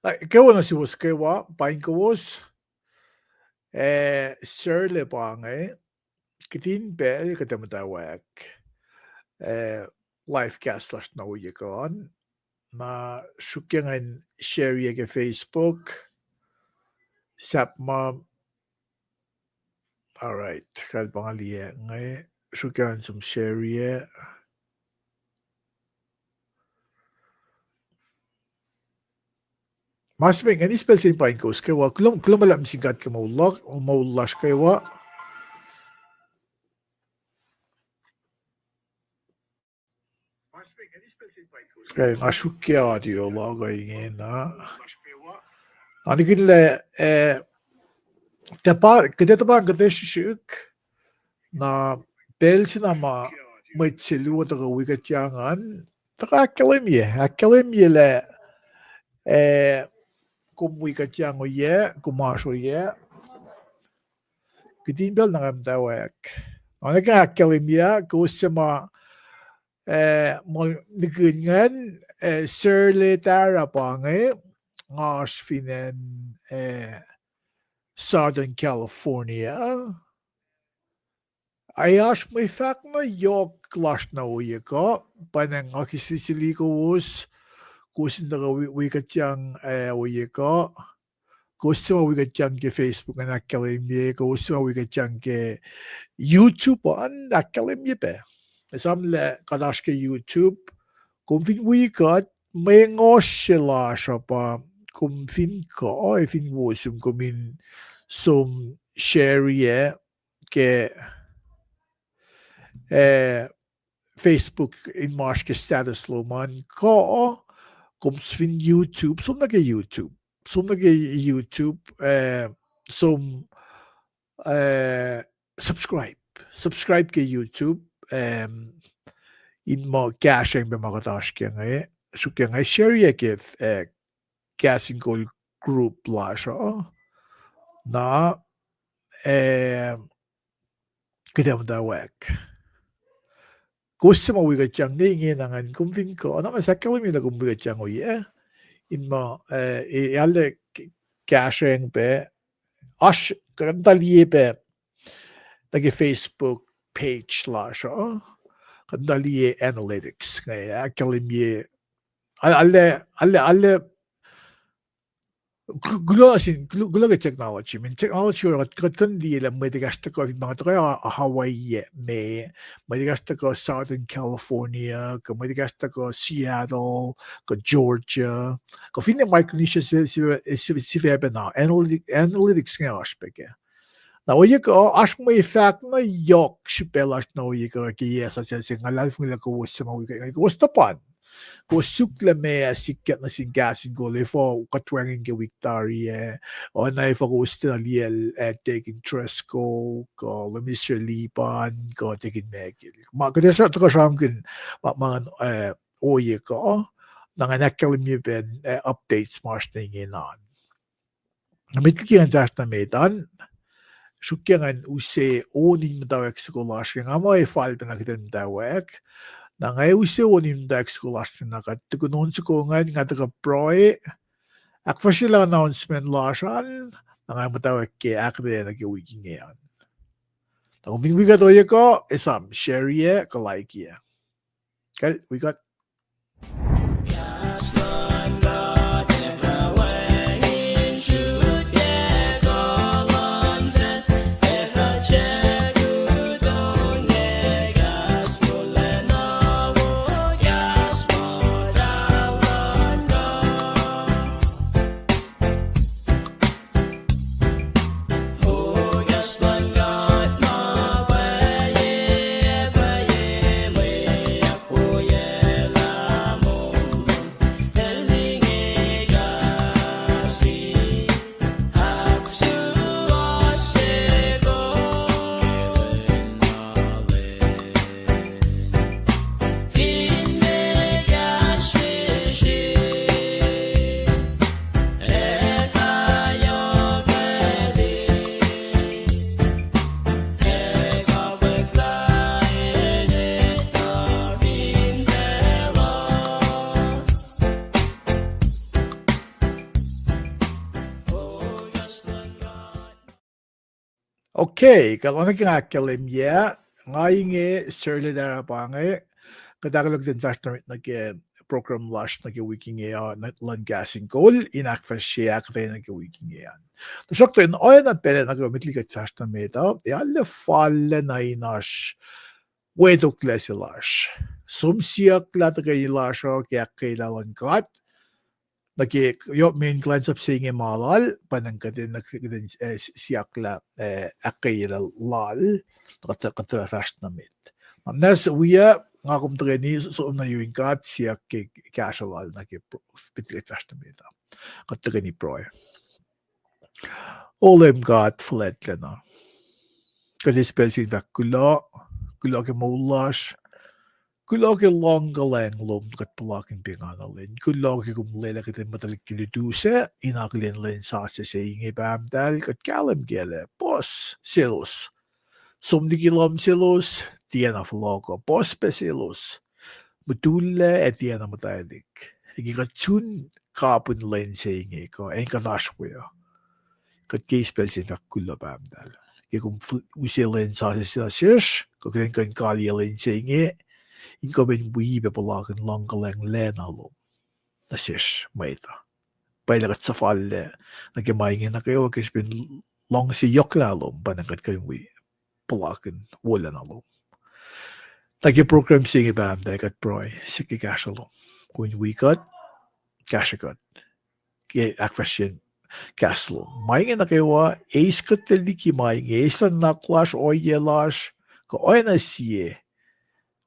kewa nusuwos kewa, Paing kowos, sir le pange, kitin bel kata mutawauk, LiveCast lash na uyeku, na shukyangan share ke Facebook, sap ma, alright, kal pangalia ngay, shukyangan sum share Mas bem, ani spell sin paing kos kewa, kulum malam singkat ke maulash kewa. Kaya ngasukya diyo laga igena. Ani kille kita tabang kete shuk na bel sinama mwet silu taga wikut jangan taga akalimye le kum wikut jango ye kumasho ye kitin bel nangam tawak. Ani ka akalimye kusema ngegengan sir le tarapange ngas finen Southern California. Ayash may fact na yok clash na oyeku panang akisisili kowos kusin na wikut yang oyeku kusin wikut yang ke Facebook na akalimye kusin wikut yang ke YouTube an akalimye pe. Esam le kadash ke YouTube kum fin wikut may ngosila shapa kum fin ko fin wosum kumin som share ke Facebook in marsh ke status lo man ko kum fin YouTube som na ke YouTube som subscribe ke YouTube in mo gashing be magadash ke ngay shukya ngay share ke Kahs In Kol group la siya na kita mutawauk. Gusto mo wikut yang inge nangan kumfin ko na masakalim yun na wikut yang oye in mo yalle gashing be ash kandaliye be nage Facebook page la siya kandaliye analytics ngay akalimye alle Kulo ke technology. Min technology or kan di la Madagascar ko mga taga Hawaii may Madagascar ko Southern California, ko Madagascar ko Seattle, ko Georgia. Ko fin Micronesia si na analytics nga aspect. Na oyeku ash may fact na yok shipelash na oyeku ki yes sa ngalal fung la ko sa mga ko stapan. Ko sukla me sikat na sin Kahs In Kol for katwangin ke victoria o na for ko staliel take interest ko lemisher lipan ko take megil ma kada sa to kasam kin man oyeku nanganak mi ben updates marsh tingin on namitkian jasta medan shukyangan use onin mutawauk skolash nga mo file na kitan mutawauk na ngay use onin mutawauk skolash na kat tukunon sukungan nga taga prue akfwasryeyacn announcement lashan na ngay mutawauk ke akde na weacn ngayon na kung wigat oyeku Esam share ka like okay we got Okay, kalau nagkakalim ya, inge sirle dara pange, kadagalog din tash na program lash wikun ya lan Kahs In Kol in akfwasryeyacn wikun ya. Så sagt en öjna pelle mitliga tash na meta, I alla fall na inash wedokles lash. Som siakla lash o kaya lan kat, main kulansap inge malal panang kadin siakla akayla lal katra fast na mit. Nas uya ngakum treni so na yung kat siak casual pitli fast na mit. Katreni prue. Olem kat flat lena. Kasi spelsin va kulo ke molash. Kulo ke longalang lom kat palakin pinganalin. Kulo ke kumlela kitin matalik kiliduse, inaklin len sasa sa inge bamdal kat kalam gele. Pos silos. Somnikilom silos, tiena floko. Pos pe silos. Mutulle et tiena matalik. Igi kat tun kapun len sa inge ko. En katashwea. Kat keispel sin va kulo bamdal. Kum usilen sasa sila shish. Kakin kan kali len sa inge. Inko ben wiebe belagen langelang lenalo. Dat is meta. Bijna het safalle. Dan kan mij in de is ben langs de joklalo. Bijna het kan we belagen wolenalo. Dan kan program zingen bij hem. Dat gaat prue. Sikke gasalo. Kun wikut. Gashagut. Akfwasryeyacn gaslo. Mij in de kewa. Eiskut de liki mij. Eisan naklash oyelash. Ko oyna siye.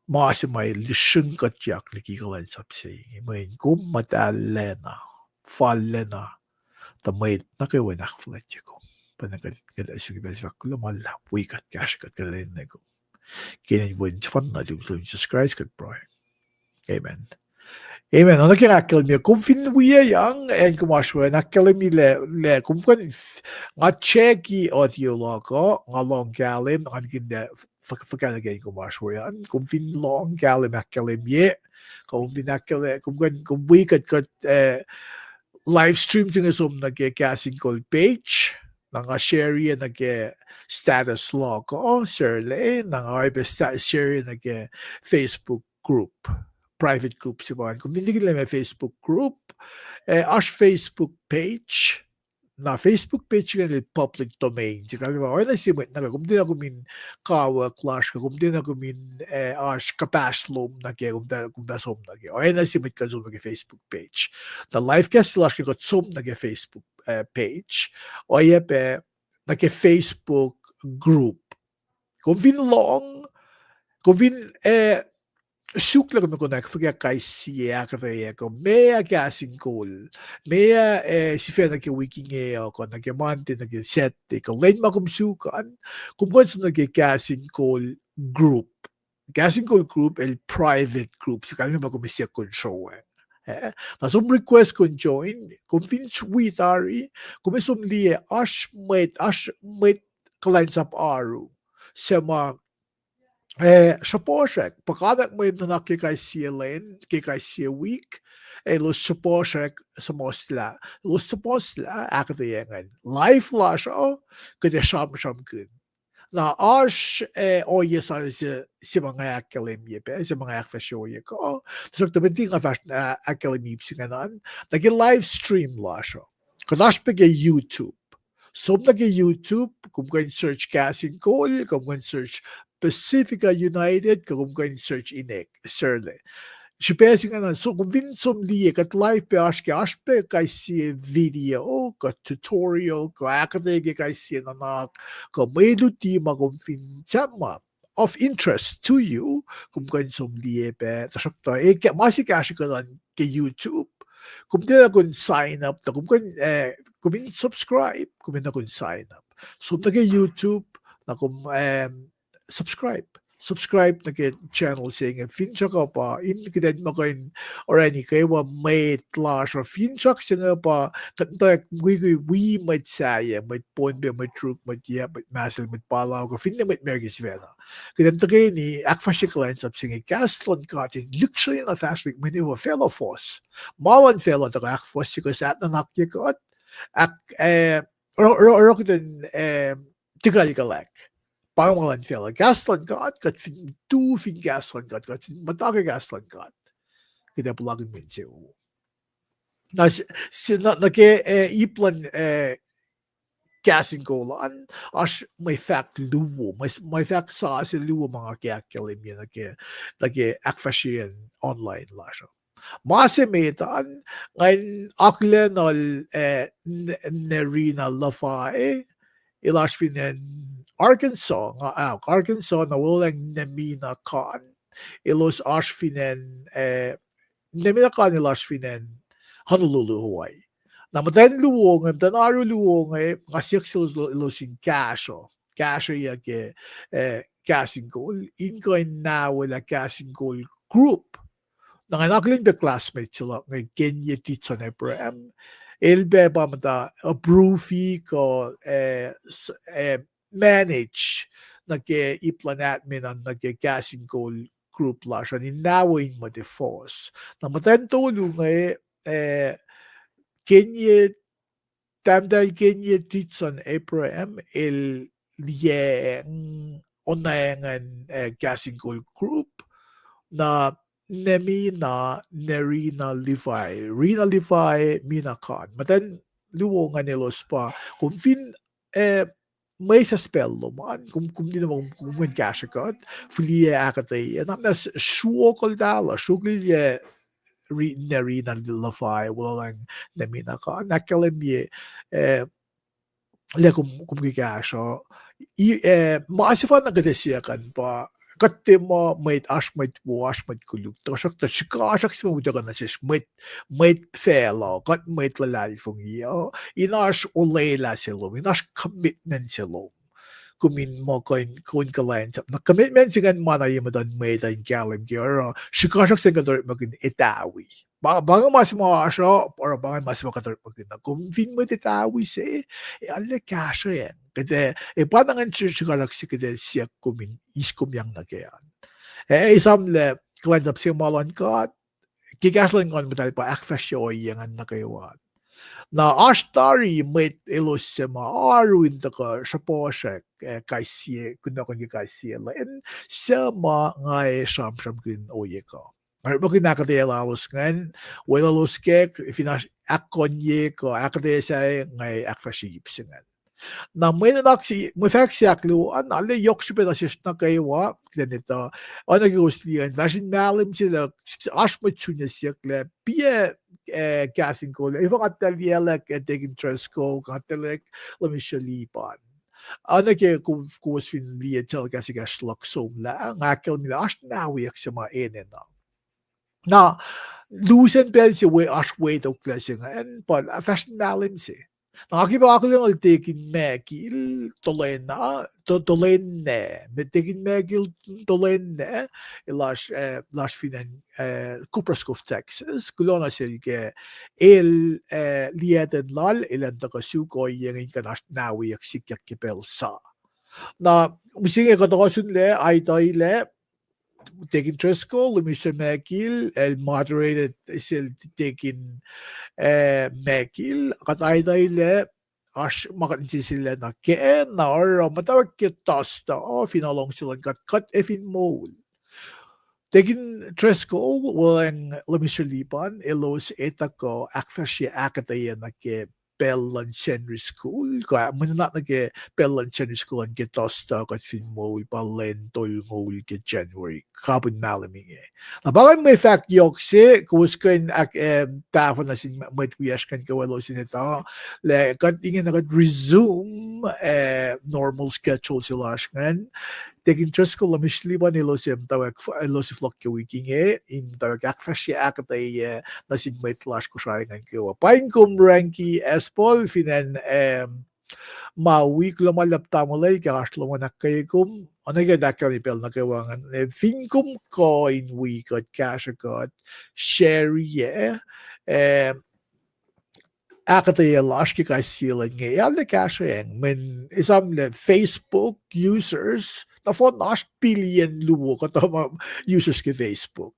Maasi mai lishun katyak liki kulansap say. May gumadalena. Fallena. The maid nakewa nakfwasryeyacn. Panagal asugi Kulo mala. Wikut gashagut kalenego. Kinin win fan na subscribe kat prue. Amen. Amen. Ano kinakil niya? Kung finwiya yang en kumaswa nakil mi le kung nga cheki audio loko nga long galim nga kinda fakalaga kumaswa yan. Kung fin long galim nakil mi kung nakil kung wikut kat live stream tinga som Kahs In Kol page nga share yan status loko sirle nga share yan Facebook group. Private group siya. Kung hindi kita may Facebook group, as Facebook page, na Facebook page nga public domain. Siya kalima, o na simit na kung di na kumin kawa clash ka, kung di na kumin as kapaslom na kaya, kung na som na kaya. O na simit ka zoom na Facebook page. Na LiveCast slash ka zoom na Facebook page. O pe na Facebook group. Kung long, kung sukla ko na kaya akfwasryeyacn mea Kahs In Kol mea si fe wikun ko mante sette ko len makum sukan kumkons Kahs In Kol group Kahs In Kol group el private group sa kami makumisya kon show na som request kon join kung fin sweet ari kung som liye mwet kulansap aru sa Shaposhek, pagkadak mo yung nakikay siya len, kikay siya week, los shaposhek sa mosla. Los sa mosla, akfwasryeyacn. Life lash kada sham kun. Na ash oye sa mga akalim yepe, sa mga akfwasryeyacn. So, tabi nga fast akalim yipsi nga nan, nagi live stream lash Kadash pag YouTube. So, nagi YouTube, kung kayo search Kahs In Kol, kung kayo search Pacifica United, kung kayo search inge, sirle. Sipesi nga na, so kung vinsom liye, kat live pe ashpe kay siya video, kat tutorial, ka akatege kay siya nanak, ka may lutima kung finsama of interest to you, kung kayo som liye pe, tasakta, masik asya ka lang kay YouTube, kung di na kung sign up, kung subscribe, kung na kung sign up. So, na kay YouTube, na kung subscribe na kay channel siya finchak ka pa kinet mo kayo or any kewa may clash or finchak siya nga pa kanto we might say may point be may truth may yeah may masel may palaw ko fin na may mergis vela kinet kayo ni akfwasryeyacn sab siya kastlon katin luxury na fast week may niwa fellow force malan fellow ta akfwasryeyacn sa at na nakyakot ak or kitin tigalgalek. Pangalan fela gaslan got fin tu fin gaslan got fin mataga gaslan got. Kita pulagin min siya. Na nake iplan Kahs In Kol as may fact luwo may fact sa si luwo mga kyakelim yun nake akfwasryeyacn online la siya. Masemetan ngayon aklenol nerina lafae ilash finen Arkansas na walang nemina kan ilos ash finen nemina kan ilash finen Honolulu, Hawaii. Namatayin luwong, tanaro luwong kasiksil ilosin kaso ya ke Kahs In Kol inko na wala Kahs In Kol group. Nanganakling the classmates sila ng Kenya teacher na program. Ilbe pa mata prue ko manage nag-iplanat min ang nag-Kahs In Kol group la siya ni nawin mo defos. Namatayin tulong Kenya tamdal Kenya titson Abraham el lieng onayangan Kahs In Kol group na nemina nerina Levi Rina Levi minakan matan luwongan nilos pa kung fin may sa spello man kung di naman kung kashakat flie akatay nas shuokol dala shukil nerina Levi walang nemina ka nakalimye le kung kikasho maasifan na gadesiyakan pa katte mo mwet kuluk toshak ta shikashak si mo daga na sis mwet fellow kat mwet lalali fong iyo inash olela silo inash commitment silo kumin mo kun kulansap na commitment sigan mana yung madan mwet ang galim kaya shikashak sa gador magin itawi Banga mas mo asyo or banga mas mo kador magin na kumvin mo itawi si alle kasha yan kasi panangan siya kasi siya kumin iskum yang nagayan. Esam le kulansap siya malon ka kigaslan kon betal pa akfwasryeyacn nagayan. Na ashtari met elos siya maaruin taka shaposhek kaisiye kuna kundi kaisiye la en siya ngay sham kin oyeku. Mungkin nakatela los ngan wala los kek finash akonye ko akade siya ngay akfwasryeyacn ngan. Na may naksi may faksaklo alle yokshpe da na kewa ganito nagusliyan dashin malim sila ashmatsunya sikle pie Kahs In Kol ifa katalielek taking treskol katelek lamishalipan ke kus fin liye tel kasigash laksom la ngakel mi ashnawi aksama enena na lusen pel si we ashway to klasing and but fashion malim si Nakakiba ako lang taking megil tolenne taking megil tolenne lash finan Kupraskov Texas Kulo na silke lieten lal ilan takasuko yung kanash nawi yaksikyak kipel sa na musingi katokasun le ay toy le taking Tresco lumisya megil moderated sil taking megil katayday le ash makanti sila na keen na or matawag kitasta finalong sila kat efin mole. Taking Tresco walang lumisalipan elos etako akfwasryeyacn na ke Pellan Secondary School kaya manana nage Pellan Secondary School ang gitosta kat fin mole palen tol mole ke January kapon malaming Nabangan may fact yokse kusken ak tafon na sin matwiyash kan kawalo sinita le kat ingin na resume normal schedule sila kan taking Tresco lamishliban ilosem tawag ilosif lok ke wikinge in tawag akfwasryeyacn na sigmate lash ko siya ng kewa. Paing ranki espol finan mawik lumalapta mo lay kakas lumanak kayo dakal ni pel na kewangan finkum coin wikut kashagot sherry akataya lash ki kaisilan ngayon le kasha men isam le Facebook users na 14 billion luwo ka users ke Facebook.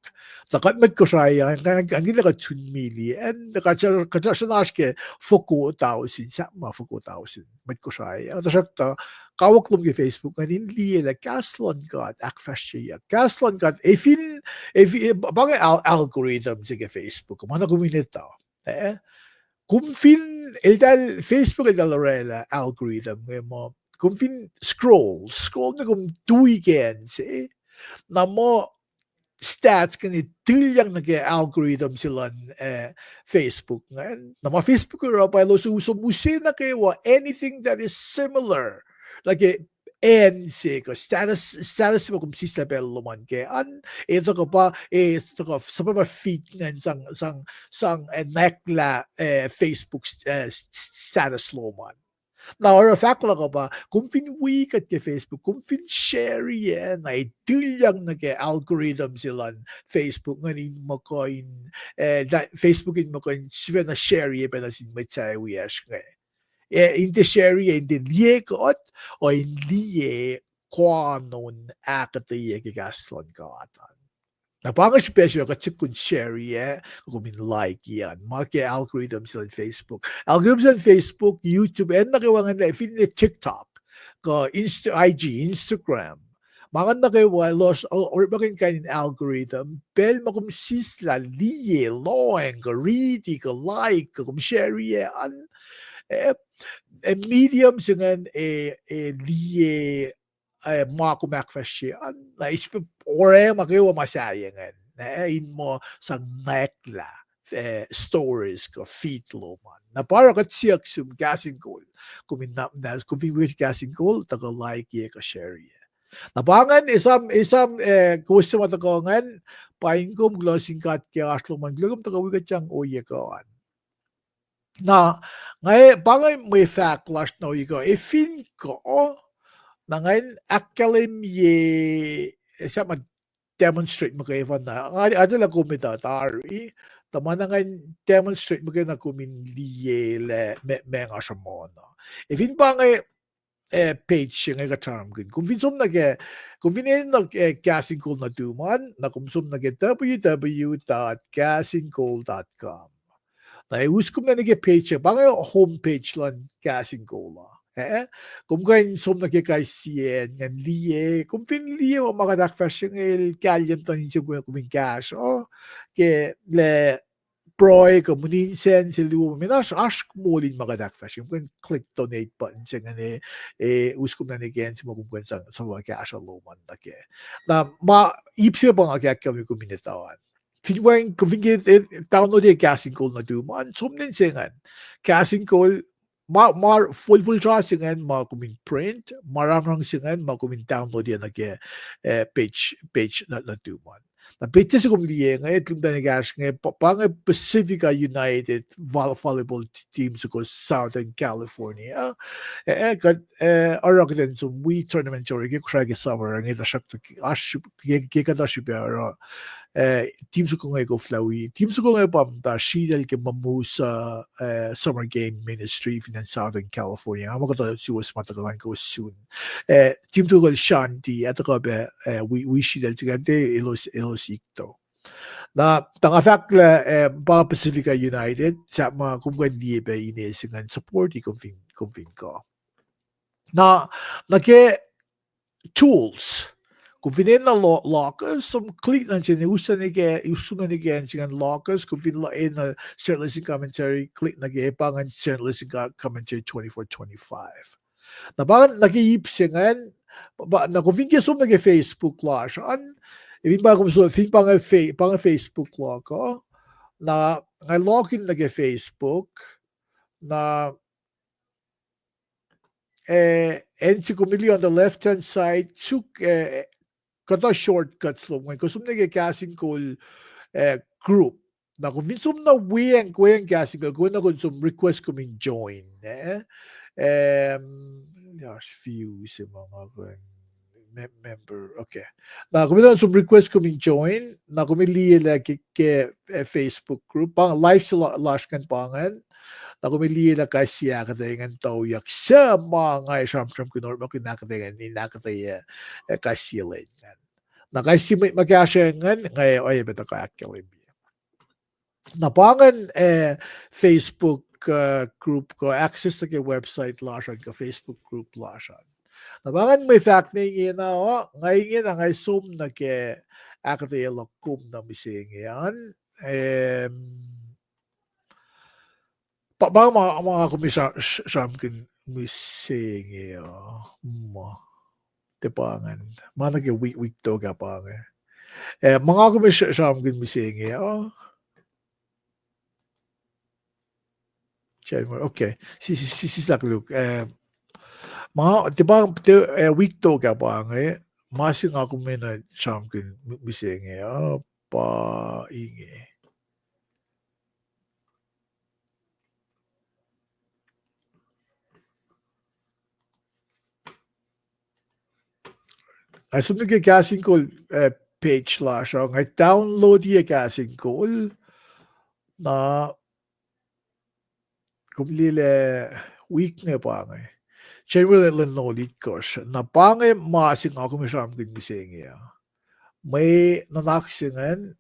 Takat met ko siya ang gila ka 2 million, nakachanash ke fwak 1,000, sama fwak 1,000, met ko siya. Tasakta, kawak lum ke Facebook, and hindi la kaslon ka at akfwasryeyacn. Kaslon ka, if bang algorithm sige Facebook, mana kuminita. Kung fin, el Facebook el dalorela algorithm, mo, kung fin scroll na kung tuigen, na mo stats kan tilyang nag-algorithm sila Facebook ngayon. Na mga Facebook ko pa lo uso musin na kewa anything that is similar. Like ko status mo kung si level luman ke ito ko pa sa pa feed ng sang nekla Facebook status luman. Now, or fact lang ko ba, kung wikut ke Facebook, kung share na itilyang nag-algorithm sila Facebook ngayon mo ko Facebook mo ko siya na share pa na sin mutawauk nga. Inte share inte likot o hindi kwanon akatay kagaslan ka atan. Napaka special kasi kung share kung like yan. Mga algorithm sila Facebook. Algorithm sa Facebook, YouTube, and nakiwangan na TikTok, IG, Instagram. Mga nakiwa, or bakin kanin algorithm, bel makumsisla, liye, loeng, ready, like, kung share yan. Medium singan liye mga kumakfwasryeyacn na ore makiwa masayangan na mo sa nekla stories ko feet loman na para kat siyak sum Kahs In Kol kuminapnas kumfingwit Kahs In Kol taga like ye ka share ye nabangan Esam gusto matakongan Paing glosing kat kaya asloman glugum taga wikat siyang oyeku na ngay bangay may backlash na oyeku fin ko na ngayon akalimye siya mag-demonstrate mo kayo na adala kumita tari tama na ngayon demonstrate mo kayo na kuminliye mga sa mono ifin ba ngay page nga ka-term good kung vinsum kung vinin Kahs In Kol na duman na kumsum www.kahsinkol.com na uskom na page bangay homepage lang Kahs In Kol kung kayo som nagkakaisiyan ng liye, kung pinliye mo makadakfas yung kalyan tanin siya kuming cash, ke le prue, komuninsen, siluwa, minas ask mo din makadakfas yung click donate button siya nga uskom na again si mo kung sa mga cash aluman na ke. Na ipsiya ba nga kaya kami kuminitawan? Finwang kung download yung Kahs In Kol na duman, som din siya nga. Kahs In Kol, full singan kumin print marang singan kumin download yan page na duman na page sa kumliye nga itlum da nagash nga pang Pacifica United volleyball team sa Southern California arang din so we tournament or kaya summer nga ita siya kaya siya team ko nga flawi team ko nga pamta shidal ke mamusa summer game ministry in Southern California amo ko suwas matagalan ko soon team ko shanti at ko be we shidal tigante ilos ikto na tanga fact pa Pacifica United sa mga kumgan di ba inesingan support kumfin ko na tools kung vinin na lockers, some click na siya, uso na again siya lockers, kung vinin na share listing commentary, click na again, pangan share listing commentary 24-25. Na pangan nag-iip siya nga, na kung vinin sum nag-Facebook la siya, ibig ba kung fin pangan Facebook la ko, na login nag-Facebook, na and si kumili on the left-hand side, kata shortcuts lo ngayon. Kusum na Kahs In Kol group. Na kung minsum na weacn Kahs In Kol, kung na kung request kuming join. Few sa mga member. Okay. Na kung na request kuming join, na kumili ke Facebook group, pang live sa lash kan pangan, na kumilila kay siya katayangan tawyak sa mga isam-sam kinor makinakatayangan ninakataya kasilayan. Na kay si magkasyangan ngay ay beta kaakilib. Napangan Facebook group ko access na kay website lasyan ka Facebook group lasyan. Nabangan may fact na ingin na ngayon na ngay zoom na kay akataya lakum na mising yan. Bang mga komisarkin mising tepangan. Mana ke week to ka pa nga. Mga komisarkin mising okay. Si Sakluk. Mga tebang week to ka pa nga. Masing ako may na samkin mising Paing. So nag Kahs In Kol page la siya. Ngay download yung Kahs In Kol na kumlile week na pa nga. Siya yung knowledge ko siya. Na pa nga masing ako may samkin mising may nanaksingan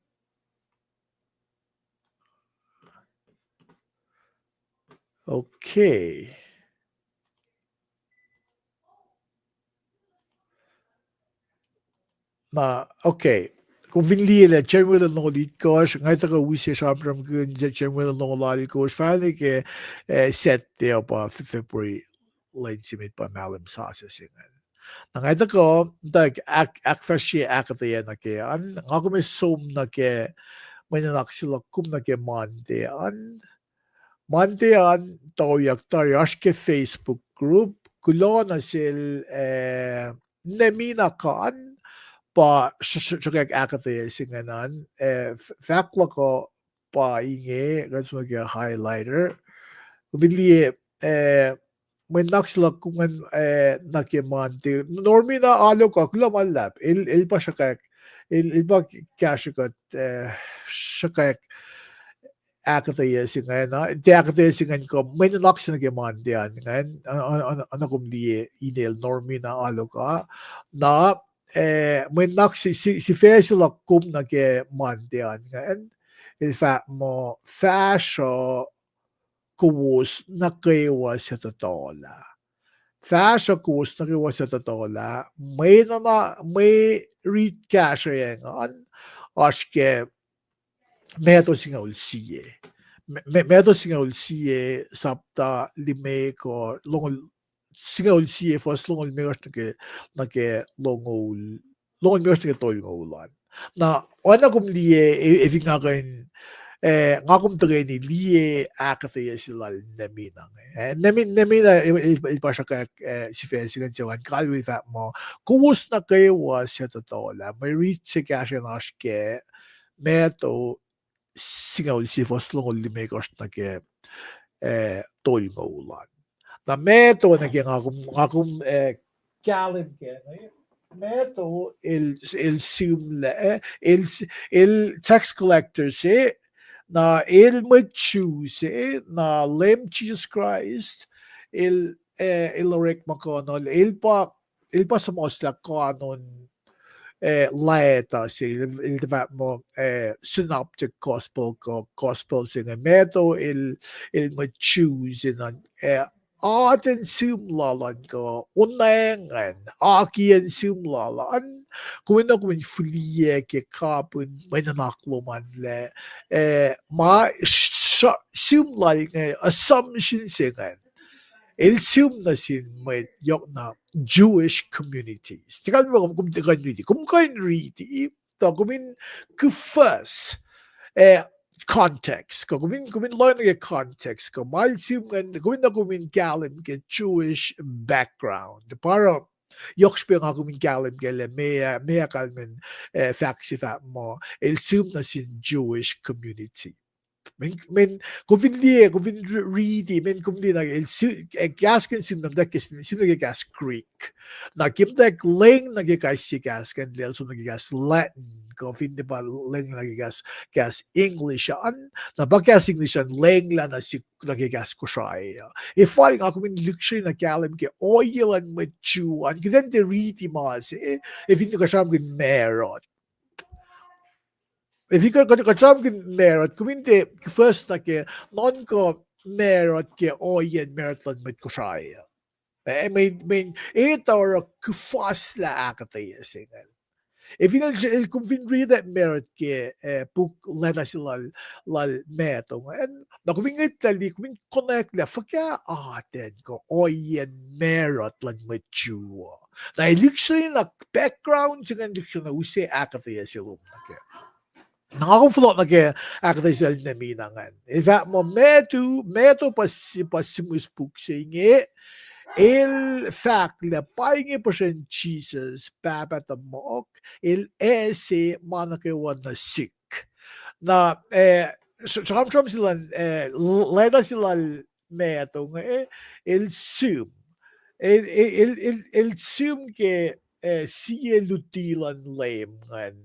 okay. Okay. Kung vinlile, general knowledge course, ngay taka wisi samram kun general knowledge course, finally ke set there pa February late simit pa malam sasa singan. Ngay taka akfwasryeyacn na ke, ako may som na ke, may nanaksila kum na ke mandean tawyak taryash ke Facebook group, Kulo na sil nemina kaan, pa siyag akataya singanan fakla ko pa inge that's mag highlighter bili may naksla kungan nakimante normi na alo ko kula malap il pa siya kay il pa kashikat siya kay akataya singanan di akataya singan ko may naksla nakimante yan ngayon ano kumli email normi na alo ka na may si sila kum na ke mandian ngayon. In fact mo fasyo kowos na kewa sa totola. Fasyo kowos na kewa sa totola. May read cash yan aske meto singa ulsiye. Meto singa ulsiye sapta lime ko long singa ulsiye fos long ulmegos nake longol megos nake tolngolan. Na ona kum liye if nga kain nga kum tagay ni liye akataya sila naminang. Namina ipasya ka si Fensigan siya kalwi fat mo kumus na kayo was sa totola may reach si kasya naske meto singa ulsiye fos long ulmegos nake tolngolan. Na meto naging akum kalim ke meto il simle il tax collector se na il choose na lem Jesus Christ il rek makonol il pa sa mosla kanon laeta si il mo synoptic gospel singa meto il choose na atin simlalan ko unengan akian simlalan kung flie ke kapun may nanakluman le ma simlal nga assumption singan il sim na sin may yok na Jewish communities tikal mo kung kain ready to kumin kufas context ko kumin learn ng context ko mal sim kumin galim ke Jewish background para yok spil nga kumin galim gele mea kalmen faxi fat mo il sim na sin Jewish community men kung ready men kung di nag gaskin sim na sim na gas Greek na kimtek ling nag gas si gaskin del so nag gas Latin ko fin di ba leng gas English an na bagas English an leng la na si nagigas ko siya if falling ako min luxury na kalam ke oil and machu an gidan de riti mas if hindi ka siya meron if you ka siya meron kuminte first na ke non ko meron ke oil meron met ko siya men ito or kufasla akatay singal. If you kung finri that merit ke puk lena sila lal metong and na kumingit tali kuming connect la fakya aten ko oyen merit lang mature. Na luxury na background singan luxury na use akatay silum na ke. Nakakuflot na ke akatay sila na minangan. In fact mo meto pasimus puk sa inge il fact la Paing Jesus babat amok il ese nukewa na sick na tram sila leda sila meto il sum il sum ke siya lutilan lame ngan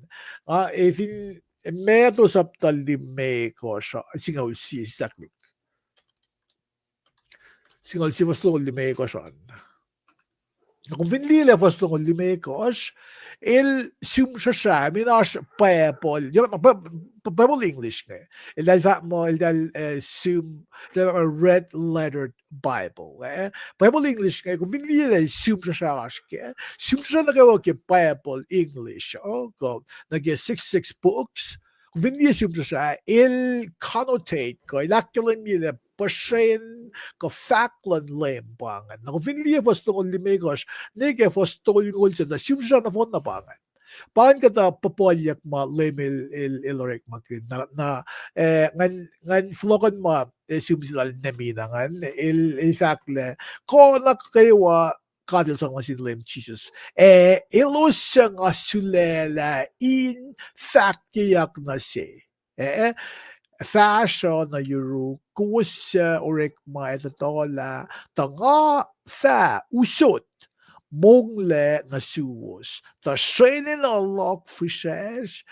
ifin meto saptal di me ko siya singaw si exactly singal si Vaslong Limekosan. Kung vinlile Vaslong Limekos, il sum siya minas Bible, yung Bible English nga. Il dal mo, il dal sum, a red lettered Bible. Bible English nga, kung vinlile sum siya aske, sum siya nagawa ke Bible English. Ko, nag 66 books, kung vinlile sum siya, il connotate ko, ilakilan nila pasien ko faklan lembangan. Na kung vinliye fastong limegos, nege fastong yung ulsa na simsa na fon na bangan. Paan ka ta papalyak ma lemil ilorek makin na ngan flokan ma simsilal naminangan il fakle ko kewa kadil sa mga sinlem Jesus. Ilos siya nga sulela in fakyak na si. Fashion na yuru kusa orek maetatola tanga fa usot mongle na suwos ta shene na lock fishes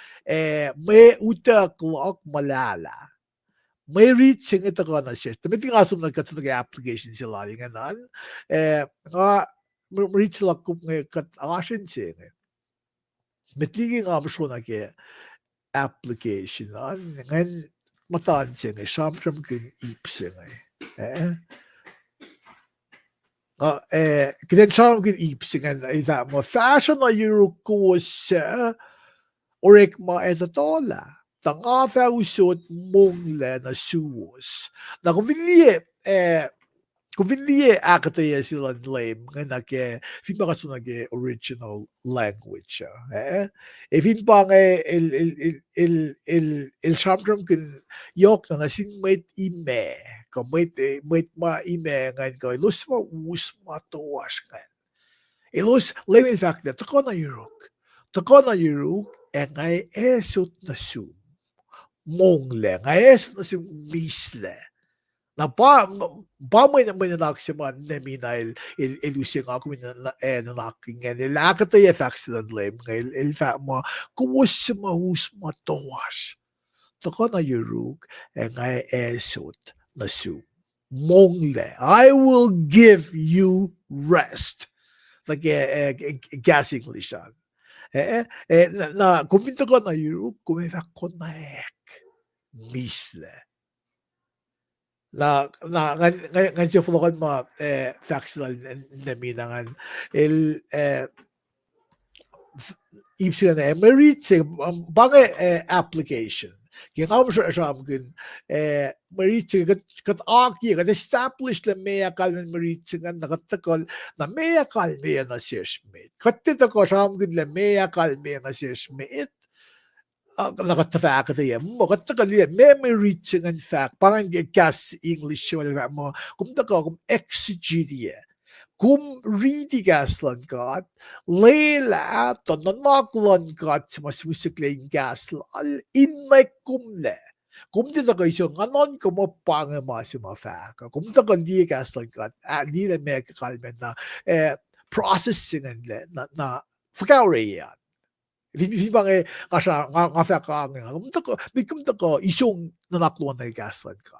may utak lock malala may reaching ito ka na siya tamiting asum nagkatulog application sila nga nan nga reach lock kup nga kat asin siya mitiging amso na ke application ngan mataan siya nga, samsam kun ip siya nga. Kiden samsam kun ip siya nga, ita mo, fashion na yuruko siya, orek ma etatola, tanga fa usot mongle na suwos. Na kung vinliye akataya sila lame nga nake fin baka so nage original language if in pa nga il samtram kun yok na sin mwet ime ko mwet ma ime nga ko ilus ma us matawas nga ilus lame in fact that tako na yuruk ngay esot na su mongle ngay esot na su misle na ba may nanakasiman na minay ilusing ako nanaking nga nilakata yung facts ng lame ngayon ilfa mo kumus mahus matawas taka na yuruk ngay esot na su mongle I will give you rest like gas English na kuminta ka na yuruk kumita ko na misle ngan siya flokan ma factual na minangan il ipsigan na merit bange application kaya nga mo siya amkin merit kat aki kat establish na mea kalman merit nga nakatakol na mea kalmea na siya smith kat tita ko siya amkin na mea kalmea na siya smith nakatafakat mo katakali memory in fact parang gas English wala mo kum exegetia kum ready gas lang kat lela to nanaklan kat mas musikling gas lal in may kumle kum dito ko isyo nganon ko mo pang fact kum dito di gas lang kat di na may kakalmen na processing na fwak Vinbange kasha nga nga mikum tako isong nanakluan na gaslan ka.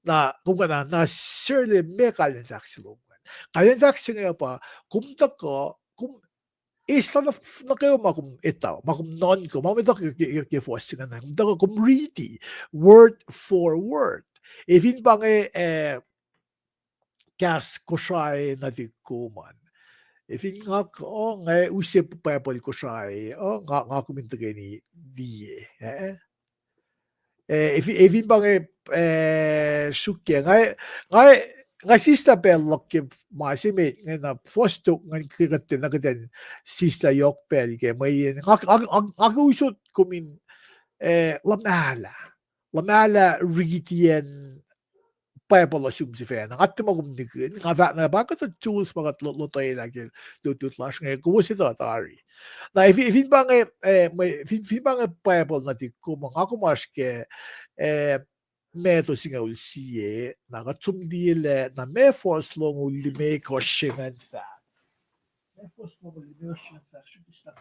Na kung kana na surely me kalin saksilo. Kalin saksilo pa kum tako kum isa na kayo makum itaw makum non ko mamito ke force nga na kum tako kum ready word for word. Vinbange gas koshai na di kuman. Ifin nga ko nga usip pa po ko siya nga kumintagay ni die ifin bang sukya nga sista pel ke masime nga fosto nga kikate na kaden sista yok pel ke may nga usot kumin lamala rigitien Bible si fan at mo kumdigin nga na bakit sa tools mga lutay lagi tututlash nga kuwo si tatari na ifin ba nga ifin ba nga Bible na di ko mga kumash ke meto singa ulsiye na katsumdile na me force long ulime ko shingan fa me force long ulime shingan fa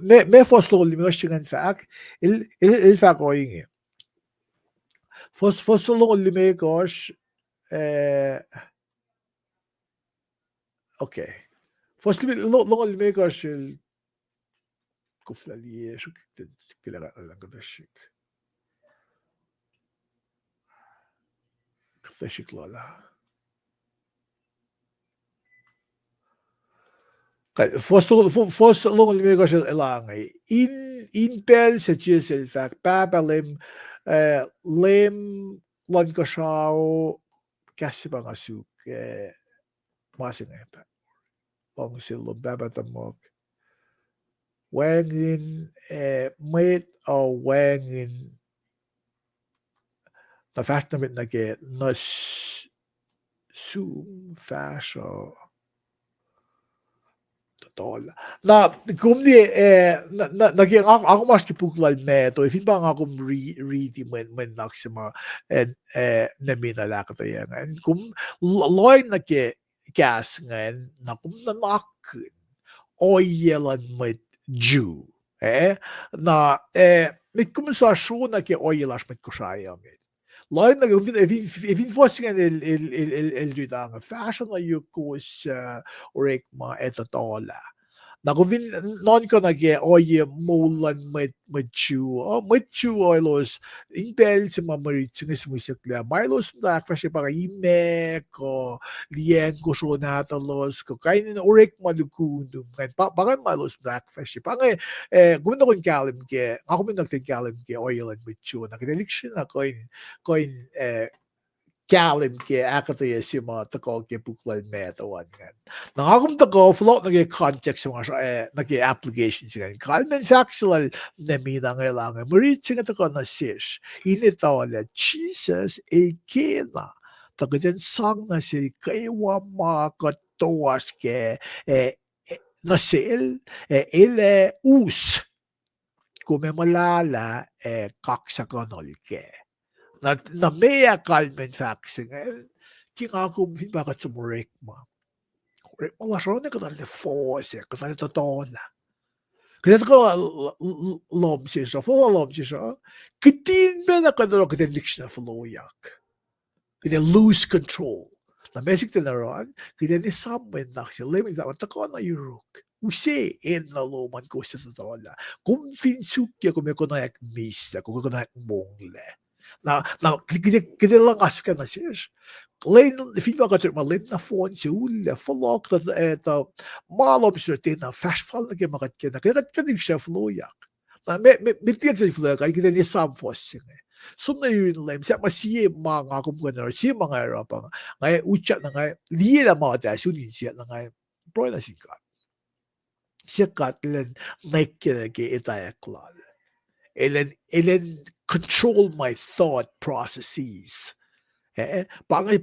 me force long ulime shingan fa il fa ko inge Fossilong limekosh okay. Fossilong limekosh kuflaliye şu kila arkadaşlık. Kısaşıklarla. Fossilong limekosh elangay. In pel sa chisel fact papalim lem lon ko siya kasi ba nga suk masing nga long silo babatamok wangin mwet o wangin na fast na mit nage nus sum fasho totoo na kumdi naging ako mas kipuklal meto ifin ba nga akong ready when naksima namina lakata yan kum loy nake gas ngan na kum nanakun oyelan mit Jew na mit kumusasyon na ke oyelas mit kusaya mit Loy na ifin fossingan el dydang fashion na yukos orekma etatola. Na kuvin non ko nage oye molan mit chu oilos impel sa mamarit singis musikla milos na fresh para ime ko lien ko so natalos ko kainin orekma lukundum kan pa milos black fresh pa gumin ko kalim ke ako min nagtikalim ke oilan mit chu na connection na koin kalim ke akataya si mga tako ke buklan metawan nga. Nangakum tako, float nage context mga nage applications nga. Kalmen factual na mina ngailangan. Marit nga tako na sis. Initaw na Jesus igena. Tako din sang na si kewa makatoas ke nasil ile us. Kumemalala kaksakanol ke. Na mea kalmen faxing kingakum hin bakit sumurek mo. Wala siya na kadal de force kadal totoo na. Kaya ko lom siya full lom siya. Kitin ba na kadalo kita liks na fwak. Kita lose control. Na basic na ron kita ni Esam na siya leming dapat tako na yuruk. Use na loman ko sa totoo na. Kung finsukya kung may kunayak mista kung kunayak mongle. Na kita lang aska na siya. Len fiva ka terma len na phone siya ule follow na malom siya na fast fall na makat kaya kaya kanig siya fluyak. Na mitiyak siya fluyak ay kita ni Esam siya. So na yun lem siya masiye mga kumkunar siya mga erapang ngay ucap na ngay liya na mga tayo sunin siya na ngay prue na siya kat. Siya kat len naik kaya kaya itayak klal. Elen control my thought processes. Pangay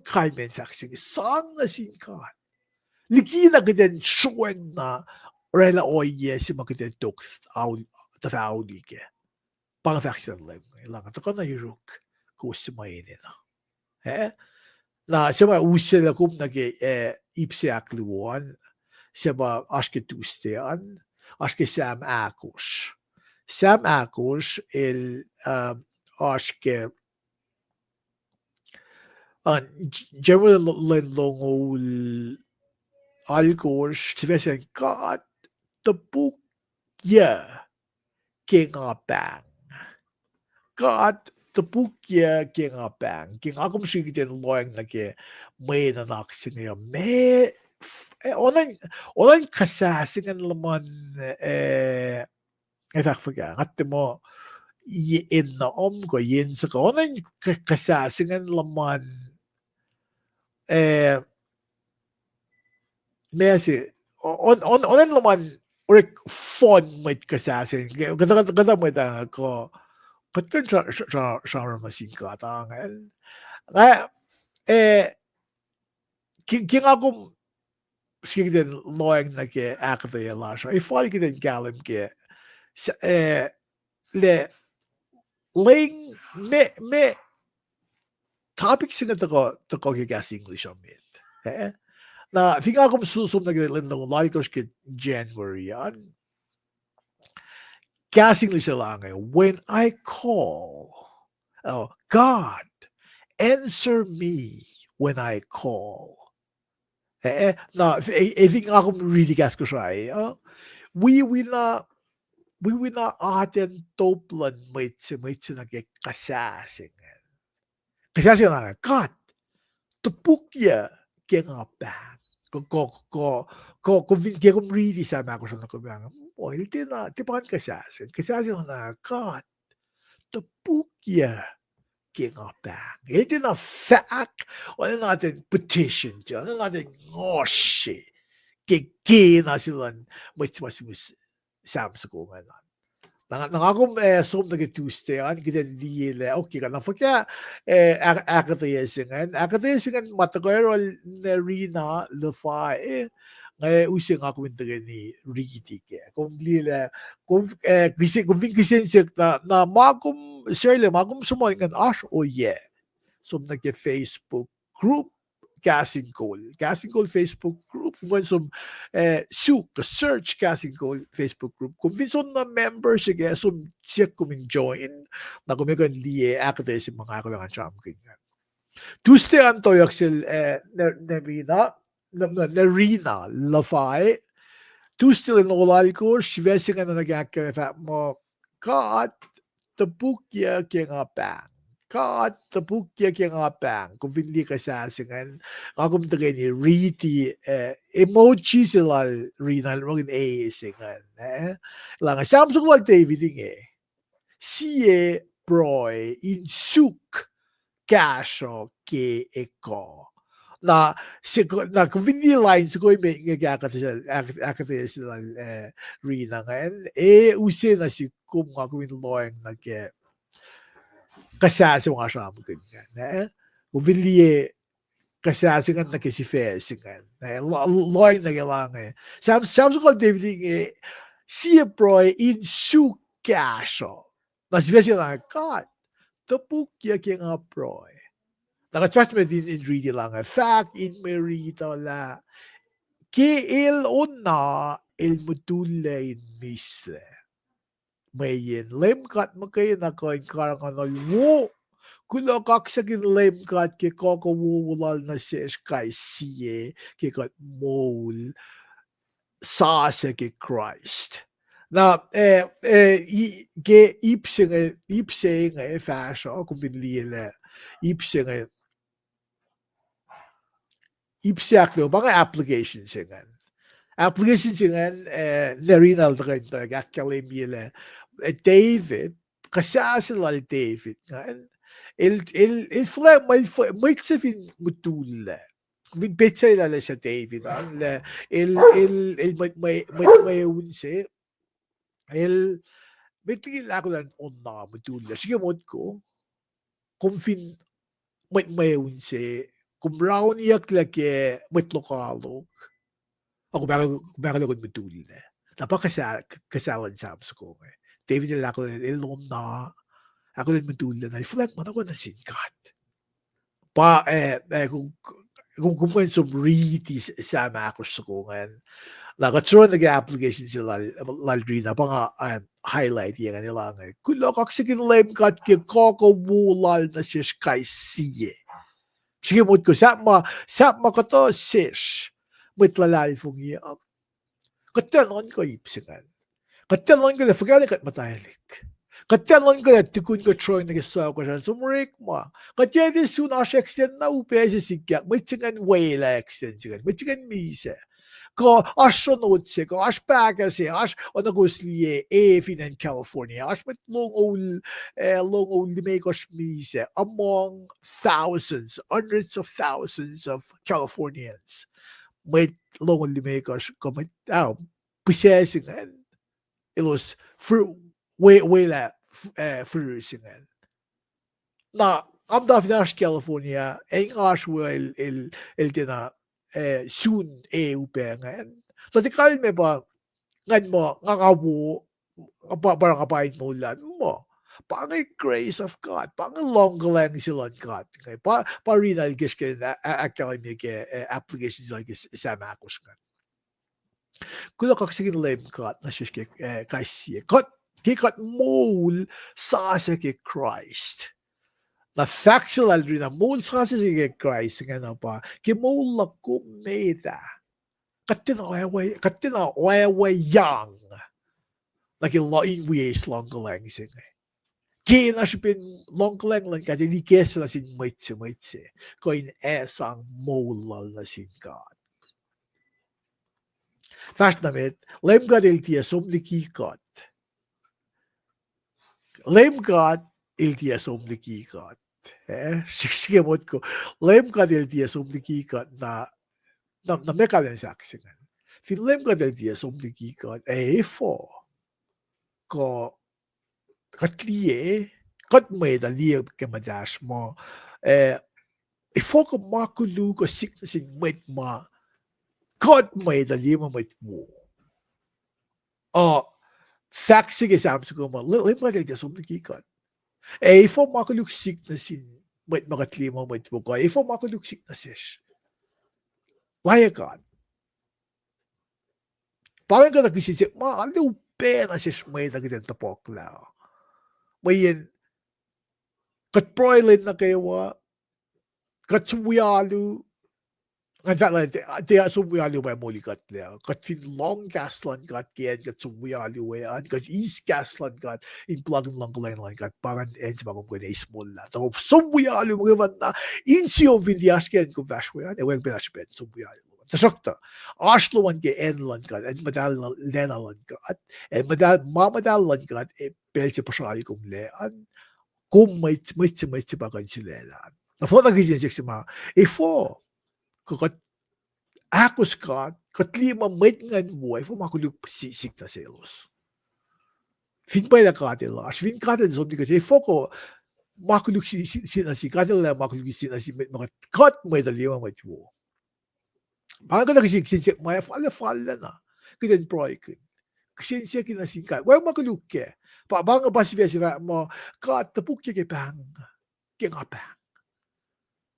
kalmen saksing sang na singkat. Liki na kiden shuen na rela oye si makiden tuk tatao like. Pang saksing lem. Lang tako na yuruk kusimayin na. Na siya usel akum nage ipse akluan siya aske tustean. acho que Sam Akos. Sam Akos, ele acho que generally long algos tivesse got the book yeah king up bang got the book yeah king up bang king akom sige den loing na ke may na naksinga me onan kasasingan laman jag forget at mo in na ko yin sa ko onan kasasingan laman Messi, onan laman urik fun mit kasasin. Ganda mo da ko katkan sa masin ka tangan. Nga king ako sige din loyang na ke akta ya lasha. Ifal kita galim ke le ling me topic singa to ko ke gas English on it. Na fica como susum na no laikos ke January yan. Casting lang when I call, oh God, answer me when I call. Na think ako really gas ko siya. We will not aten toplan may nagkasasing. Kasasing lang God, tupukya kaya nga bang. Kung really sama ako sa nakabang, hindi na, tipakan kasasin na, God, the pukya, kaya nga bang. Hindi na fact, wala natin petition dyan, wala natin ngoshi, kaya na silang, mas sama sa kungan na. Nangako som na Tuesday an gidan liele okay kana fakya akataysingan matagoyrol na rina lefa ngay using ako ni riti ke kung lile kung kung na makum shirley makum sumoy ash o som na Facebook group Kahs In Kol. Kahs In Kol Facebook group. Kung som search Kahs In Kol Facebook group. Kung vinson na members sige, som siya kuming join. Na kumikan liye akate si mga ako lang ang siyam kanya. Tuesday ang toyak sil narina lafay. Tuesday ang olal ko, shivesi ka na nagkakafat mo. God, tabukya kaya nga bang. God, tabukya kaya nga bang. Kung hindi ka sasingan, kung tagay ni riti, emoji sila rinal, magin singan. Lang, Samsung wal David siye broy in suk kasho ke eko. Na kung hindi lines ko may akata sila rinangan, usin na si kum nga kung loyang kasasi mga asyam ganyan. Uvili kasasi nga nakisifesingan. Loy na kailangan. Sabi ko David siya proy in su kasho. Nasifesi lang God. Tapukya kaya nga proy. Nakatrust mo din in reading lang. Fact in merito la. Ki il una il mutulay in misle. Mayin lemkat makay na kain karangan wo kulo kaksakin lemkat ke kakawulal na ses kay siye ke kat mol sase ke Christ. Na ke ipsing fashion kung binlile ipsing ipsaklo mga application singan. Application singan narinal kayo gakalimile David, kasasal David nga, il flag may safin mutula. Vin betsa ilala sa David, may unse, betigil ako lang na mutula. Sige mod ko, kung fin, may unse, kung brown yak laki, may lokalok, ako bakal mutula. Napakasalan sa ko eh. David nila ako ilong na ako din mutula na flat man ako na singkat. Kung some really sama ako sa kungan Nakatron nag-application sila lalrina pa nga highlight yan nila nga. Kulo kaksigin LiveCast ki kakawulal na siya kay siye. Sige mo ko sa ka to sis. Mitlalal fong iya. Katelon ko ipsingan. Katelon ko na fagani kat matayalik. Katelon ko na tukun ko troy na gasaw ko siya. Sumurik mo. Katiyadi suna siya ksen na upaya siya sikyak. May tsingan wala ksen tsingan. May tsingan misa. Ko astronaut se ko as baga se as onaguslie fin in California as met long old makers mise among thousands, hundreds of thousands of Californians met long old makers come out possessing it was fruit way la fruiting na am da finash California en as well el tina soon upengan. So di kalme ba ngan mo ngakabu parang kapain mo lan mo. Pangay grace of God, pangay long lang sila God. Pa rinal gish ke academic applications like Esam akos nga. Kulo kaksigin lem God na shish ke kaisiye. Kat mol sa ke Christ. Na factual rin na mol sa sige Christ nga na pa ki mol ko meta katina oyeku yang like in lain ways long lang sing ki na sipin long lang ka di kes na sin mwet ko in Esam mol na sin God fast na met lem God el tia som liki God lem God el tia som liki God sige mo ko lem God el tia som liki God na mekalen saksingen. Fin lem God el tia som liki God for ko katlie kat may da lieb ke madash mo for ko makulu ko siknasin mwet ma kat may da lieb mwet mo saksige samsu ko mo lem God el tia som liki God for makulu siknasin mwet makatli mo mwet mo ko for makulu siknasis why God parang ka nagkisisip ano pena si may nagden tapok la mayin kat proilin na kewa kat sumwialu nga la te sumwialu may muli kat la kat fin long gaslan kat kien kat sumwialu an kat east gaslan kat in plug long line kat parang ens bagong ko na small la to sumwialu mga na insio vidyas kien ko vashwe an ewen benashpet sumwialu tasakta ashluan ke enlan kat en madal lenalan kat en mamadalan kat pelsi pasali kung lean kung may bagan silelan na fo nagizin siya ifo kat akos kat lima may ngan buhay fo makuluk sisik na selos fin pa na katilas fin katil som di kat ifo ko makuluk sinasi katil na makuluk sinasi kat may dalima may buo Parang ka nagsiksik maya fala na. Kidan proikin. Ksinsiya kinasingkat. Wag makulukye. Bang pasifya mo kat tapuk ke pang. Ke nga pang.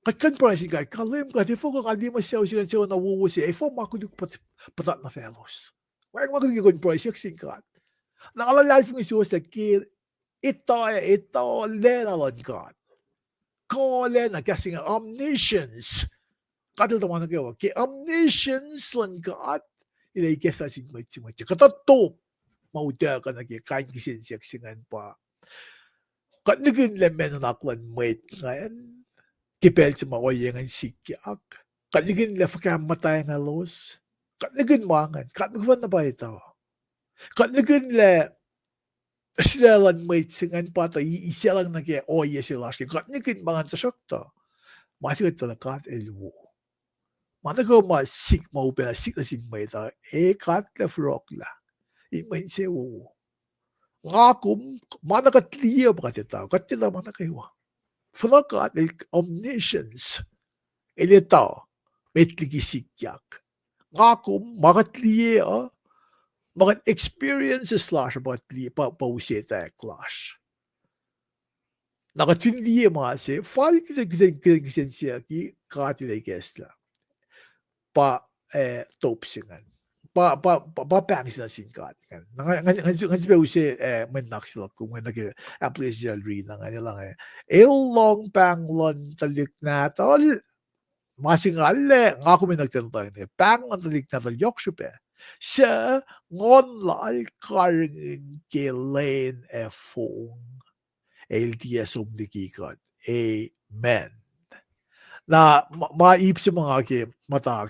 Kat kan proikin kalim ka tifo ka kalima siya na wuwusi. Ifo makuluk patat na fellows. Wag makuluk kun proikin singkat. Nakalalal fung isus na kir ito lenalan kat. Kole na kasi nga omniscience. Kadal taman kewa ki omniscience lan God ilay kesa sin mwet katato mauda ka na ki kain kisin singan pa kat nagin lemen na aklan mwet ngayon kipel sa maoyengan sikyak kat nagin le fakamatay nga los kat nagin mangan kat nagwan na ba ito kat nagin le sila lan mwet singan pa to isa lang na ki oye sila kat nagin mangan tasakta masih talakat elwo Mana ko sik mau pela sik na sin may ta kat la frog la imain se wo nga kum mana ka tliya ba ta kat tila mana kaywa flakat el omniscience elita metligi sikyak nga kum magatliya magat experiences slash about li pa useta clash nakatinliya ma se fal kisen siya ki kat ile gesla pa topsingan Paing sila singkat kan. Nga ba usi menak sila kung nag-application rin nga nilang ilong panglon talik natol masingale nga ako may nagtantay ni panglon talik natol yokshupe siya ngonlal karingin kilain fong LTS umdikikat. Amen. Na maip sa mga mata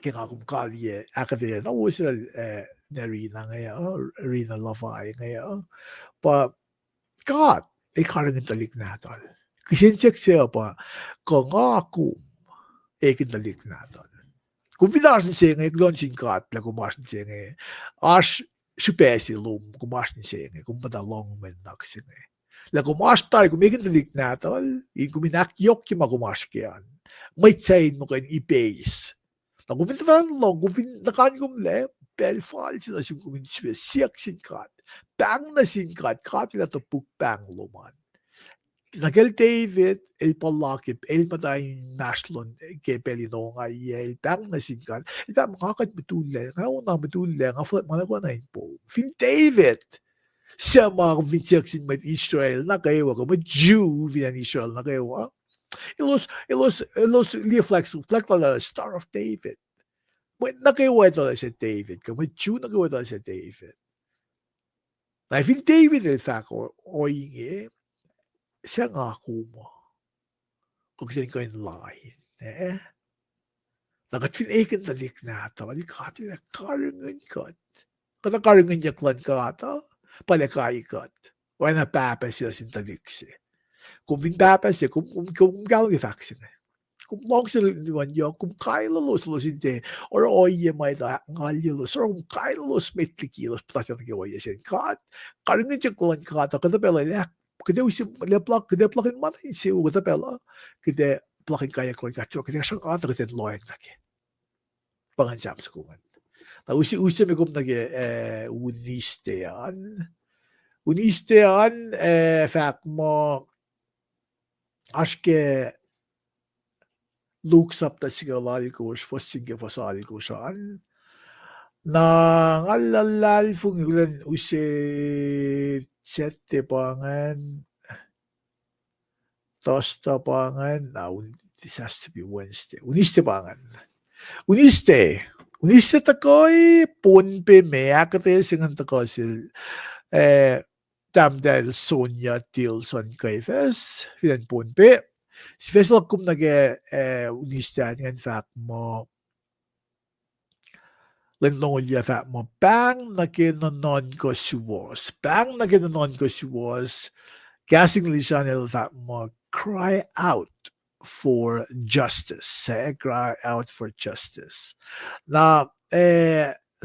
kung kalye akadya na usa narina ngayon rina lafay ngayon pa God karingin talik natol kisensek siya pa kung ako kinalik natol kung pinasin siya ngayon glonsin kat la kumasin siya ngayon as supesi lum kumasin siya ngayon kung padalong menak siya ngayon la kumas tayo kung kinalik natol kung minakyok yung makumaskyan may tsayin mo kayo EPS na kung pinatalo kung pinakaan kong le pelfal sila siyang kuminswe siyak singkat bang na singkat katila to pukbang luman Nagel David, el palakip, el matay naslon, ke pelino nga el bang na singkat, el bang makakat betule, nga una betule, nga flat mga ko na po. Fin David, siya mga vintiyak sin met Israel, na kayo ko, met Jew, via Israel, na kayo Ilos, reflex la Star of David. Met na kayo ito sa David, ka met Jew na kayo ito sa David. Na fin David, el fako, o inge, siya nga kuma. Kung siya ko yung line, Nakatinakan talik na ito, alikati na karingan kat. Kata karingan niya klan ka ata, palakay kat. Wala na papas siya sintalik siya. Kung papas siya, kung gawin fax siya. Kung long sila niwan niya, kung kailalos sinte, or oye may ngalilos, or kung kailalos may tlikilos, patas yung nagawa siya kat. Karingan niya klan ka ata, kata pala kada usim leplak kada plakin mana isi kada pela kada plakin kaya ko gacho kada sang ata kada loyang nake pangansap sukungan na usi me kum nage unistean fak mo aske luksap ta sigalali ko fosinge fosali ko saan na ngalalal fungulan usi sette pangan tosta pangan this has to be Wednesday uniste pangan uniste takoy punpe mea kate singan takosil tamdel Sonia Tilson Kaifes filan punpe special kum nage uniste ngan fak mo Lenlong niya fat mo bang na kinanon ko suwos. Bang na kinanon ko suwos. Gasing siya nila fat mo cry out for justice. Cry out for justice. Na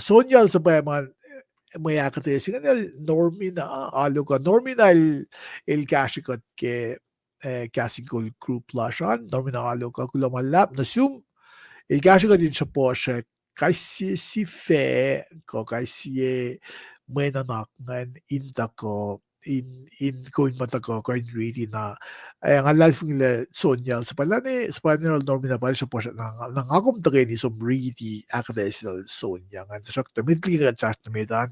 Sonya sa ba man may akate singa normi na alo ka normi na il kasikot ke kasikol group lashan normi na alo ka kulamalap na sum il kasikot din sa po siya kasi si fe ko kasi menanak ngan inta ko in ko mata ko in really na ay ang alal fungile sonyal sa pala ni spaniel normi na pala siya po siya nang akom tagay ni som really akadesal sonya ngan sa tamitli ka chat na medan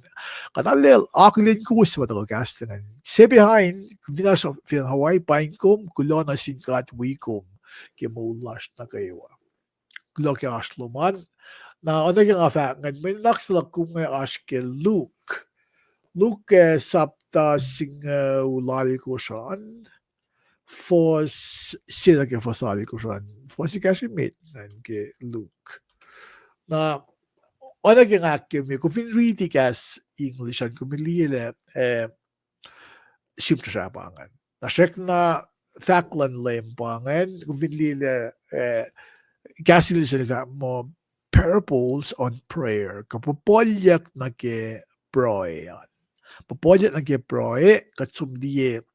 kanalel akilin ko sa mata ko cast ngan se behind kung sa film Hawaii Paing kom Kulo na singkat wikom ke mulash na kayo Kulo ke asluman na ano yung afak nga may naksalak kung nga aske Luke sapta singa ulali ko siyan fos sila ke fosali ko siyan fos si kasi meet nan ke Luke na ano yung ake mi kung finriti kas English kung milile simple siya pangan na siyek na faklan lem pangan kung finlile kasi siya mo parables on prayer. Kapapolyak na ke proe yan. Papolyak na ke proe, katsumdiye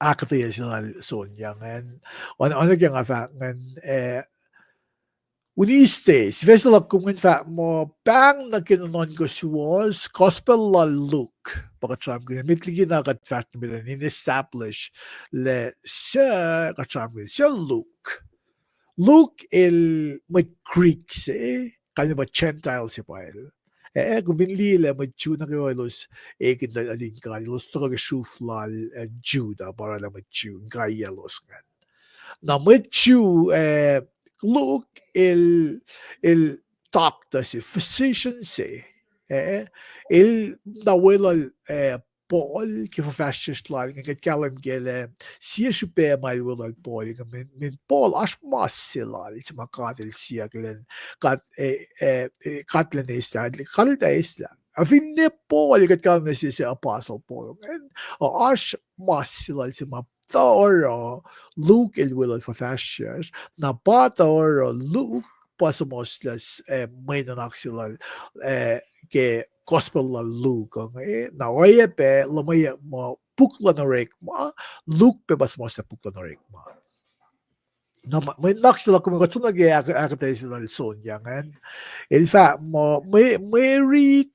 akataya sila sonyangan. Ano kaya nga fa, ngan, uniste, special up kung fa mo, bang na kinanon ko was gospel la Luke. Pakacham ko, mitligi na katfat nila, in-establish le siya, kacham ko, siya Luke il may Greek kalina ba Gentile si Pael. Kung vinlile med Jew na kayo los egin da alin ka los to ka shuflal Juda para la med Jew gaya los nga. Na med Jew look il doctor si physician si il nawela Paul que foi fast lá que aquela gele se a chupe mai will al Paul que min Paul as masse lá il ma cadel sia gelen cat catlen isla calda isla a fin ne Paul que aquela se apostle Paul as masse lá il ma Toro Luke il will al fast na pator Luke pasamos las mainonaxilal que gospel la Luke na oye pe lamaya mo pukla na rek ma Luke pe bas mo sa pukla na rek ma na may naxila kung katuna ge akatay sila son yangan in fact mo may read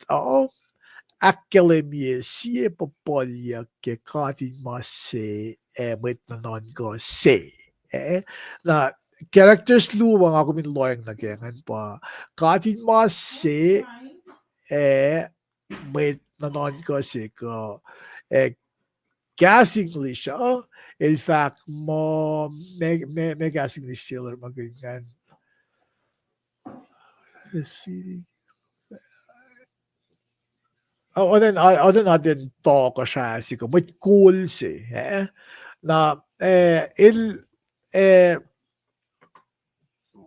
academia siya papolya ke katin mas se met na non go se na characters luwang ako min loyang na gengan pa katin mas se met na non ko se ko gas English in fact mo me gas English sila magagangan den natin talk siya siya may cool siya na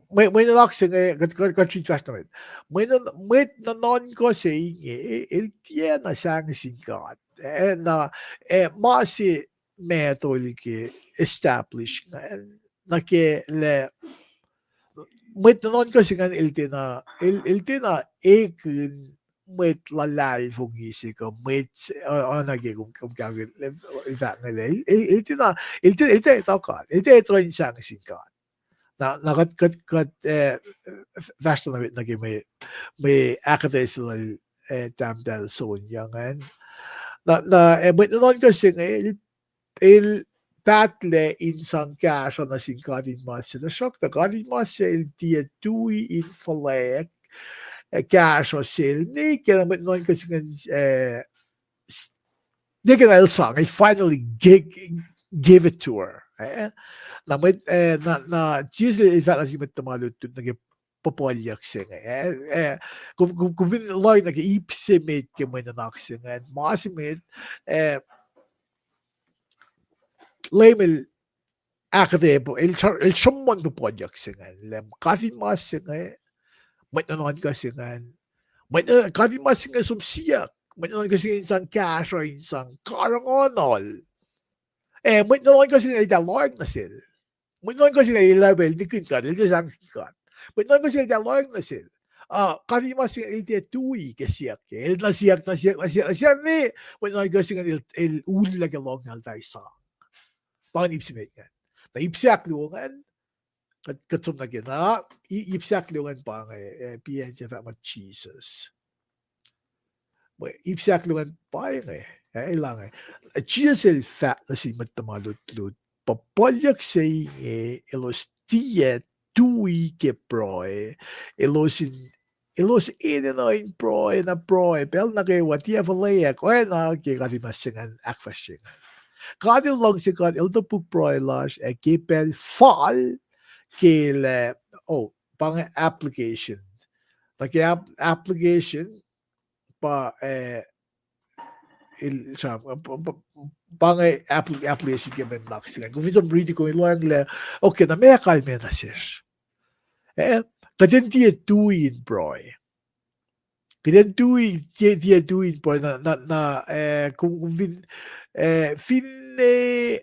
may nalaksin country trust naman may nanon ko sa inge tiyan na siyang singkat na masi metodike establish na ke le may nanon ko siya iltina ekin met lalay fong isi ko met nage kung gagawin exact nila iltina ito yung siyang singkat na kat värsta na may akadesimal damdal son yangan na but non kasi il tatle insan cash na singkatin mas na shock na katin mas il dia tui in falek cash o sil ni kaya but non kasi ni kaya song I finally give it to her na Jesus in fact as met tamalutod nagpapolyak siya kung loy nag-iipsimate ka may nanak siya maasimate lemel akadebo il someone papolyak siya lem kasi mas siya may nanon ka siya may kasi mas siya sumsiyak may nanon ka siya insang cash o insang karangonol may nanon ka siya idalarg na sila may nanon ka siya ilabel dikin ka ilisang sikat may nanon ka siya idalarg na sila kasi mas siya ilitui kasiyak il nasiyak ni may nanon ka siya il-ulag along nalday sa panganipsimate nga na ipsiyak liwangan katsum na gina ipsiyak liwangan pa nga PNJ fa Jesus ipsiyak liwangan pa nga ilang Jesus il fat na si matamalutlut papolyak sa ilos tiye tui ke proe ilos inenoin proe na proe pel na kay watia falaya ko na ke kasi masingan akfwasryeyacn Kadil lang si kan il tapuk proe lash kepel fall kele pang application like application pa pang application kemen naksigan kung visam ready ko ilang le okay na may kalme na sis kadin tiye tuin proe kadin tiye tuin proe na kung finne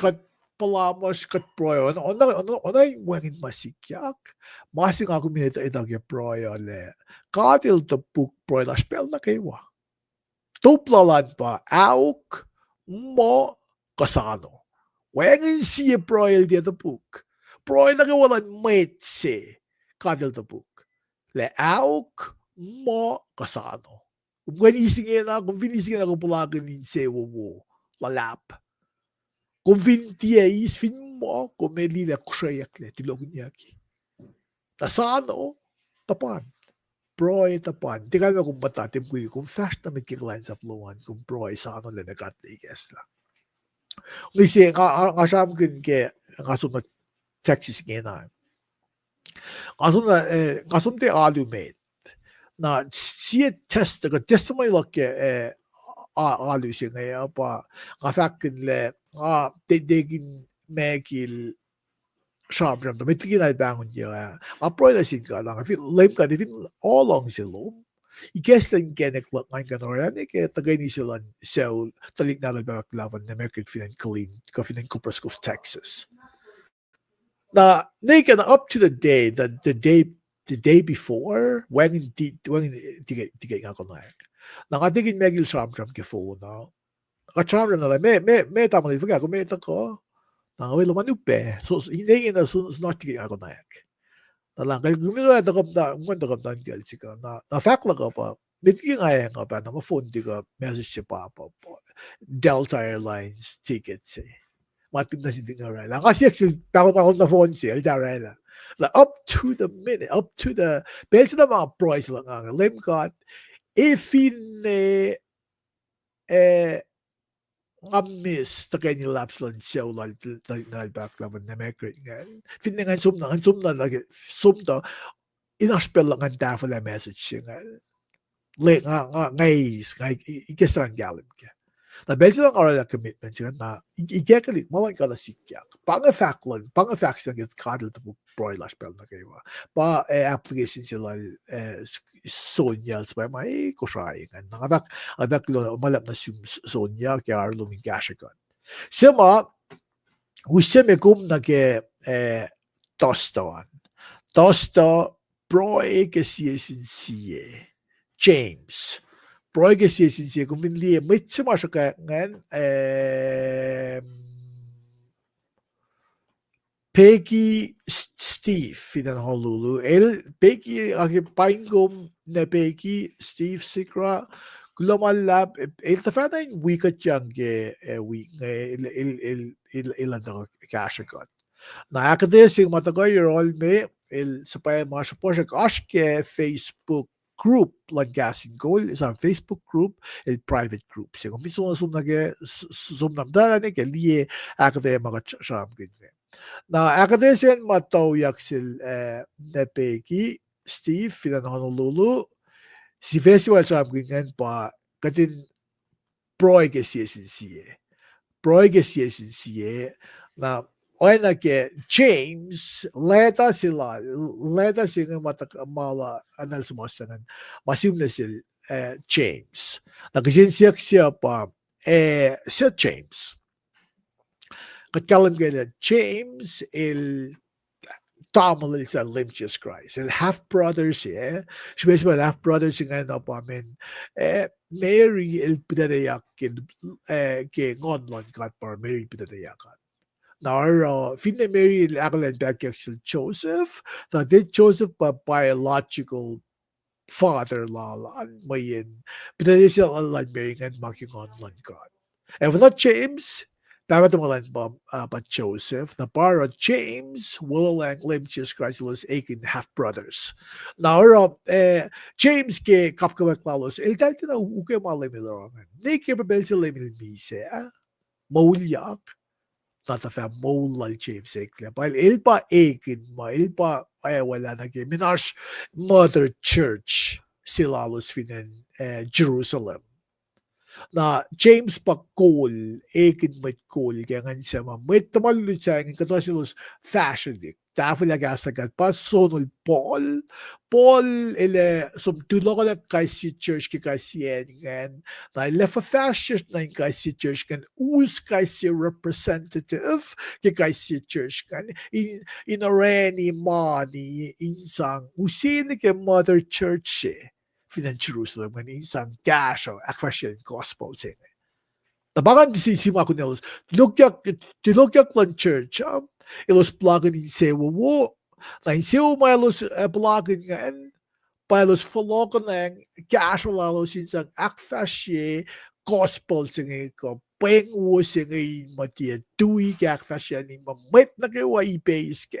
kat palamos kat proyo onay wangin masikyak masing ako minita itagya proyo le katil tapuk proyo na spell na kewa tuplalan pa auk mo kasano wangin siya proyo dia tapuk proyo na kewalan mwet se katil tapuk le auk mo kasano kung vinisingin ako pulagan in sewo lalap. Kung vintia is fin mo, kung may lila kushayak le, tilogun yaki. Nasano, tapan. Prue tapan. Di kami kung batatim ko kung fast na may kikulansap luwan kung prue sa ano lang nagkatigas la. Kasi nga siyam kun ke nga sumat Texas gena. Nga sum te alumet. Na siya test ko test mo ilokke alusin nga pa nga fakin le nga degin megil Shabram, de met gin bangun ja. Aproi la sin ka lang. Leim ka din all long silom. Ikesten genek lot lang kan oran ke tagay ni sila so talik na ba klavan na American finan clean coffee Cooper's Texas. Na naked up to the day the day before when tigay nga ko na. Nakatigin megil Shabram ke fo na. Ka Shabram na me tama ni fuga ko me ko. Nangawil lumanupe. So hindi na sunod tigay ako na yak. Talang kaya gumilo na takap na girl sika na fakla ka pa. Bitki nga yan ka pa na ma-phone di ka message si Papa po. Delta Airlines tickets eh. Matip na si Dingaray lang. Kasi ako na phone siya. Daray lang. Like, up to the minute, up to the, behel sa mga price lang ang limcot. Ifin miss ta kay ni laps lang siya ulit na baklaban na may great nga. Fin nga sum na lagi sum to inaspel lang ang dafa la message siya nga. Le nga ngayis nga ikesang galim ka. Na besi lang oral commitment siya na igekalik malang kala sikya. Pang-fact lang yung kadal to broy la spell na kayo. Pa application sila Sonya sa may kusayan. Adak lo malap na Sonya kaya arlo mi gashakan. Sima useme kum na ke tostoan. Tosto broy ke siye James. Broige siya kung pinli may sumasya ka ngan Peggy Steve finan Honolulu Peggy Paing na Peggy Steve Sikra Kulo ta fata yung wikut yang ke ilan na kashagot. Na akades yung matagay rol me sapaya mga supposya ke Facebook group like Kahs In Kol is a Facebook group and private group. So kung miso na sumnamdala ni ke liye akade mga syam gini. Na akade sen matawauk sil na Peggy Steve finan Honolulu si festival syam gini pa katin prue ke siya na Oina ke James leta sila matakmala anal sumasangan masim na sil James nagsiyak siya pa siya James katkalam ka James tamal sa limchus Christ half brothers especially half brothers nga na pa amin Mary pidadayak ke ngonlon kat par Mary pidadayakan Now, finna Mary aklan back actually Joseph. Now, did Joseph biological father lalan mayin. Pinali siya online Mary and making online God. And without James, dapat malan ba Joseph na para James wala lang lim Jesus Christ was akin half brothers. Now, James ke kapkawak lalos dahil na uke malim ilangan. Ni ke babel sila mise maulyak. Tatafam moulal James ekle. While ilpa ekin ma ilpa ay wala na ke minash mother church silalos finan Jerusalem. Na James pa Kol ekin met Kol kaya nga siya ma met tamalulit siya ng katosilos fashion dik. Tafel agasagat pa sonol Paul ele sumtulo ko na kay si church kay si engyeng na lefa fashion na kay si church kan us kay si representative kay si church kan in areni money insang usin kay mother church finan Jerusalem kan insang gasho akfwasryeyacn gospel sin. Tabangan si ako nilos tilogyak lang church ilos plagan in sewo na in sewo malos plagan nga palos folokan ng casual alos insang akfwasryeyacn gospel sin ko Paing ay matia tui ke akfwasryeyacn mwet nukewa EPS ke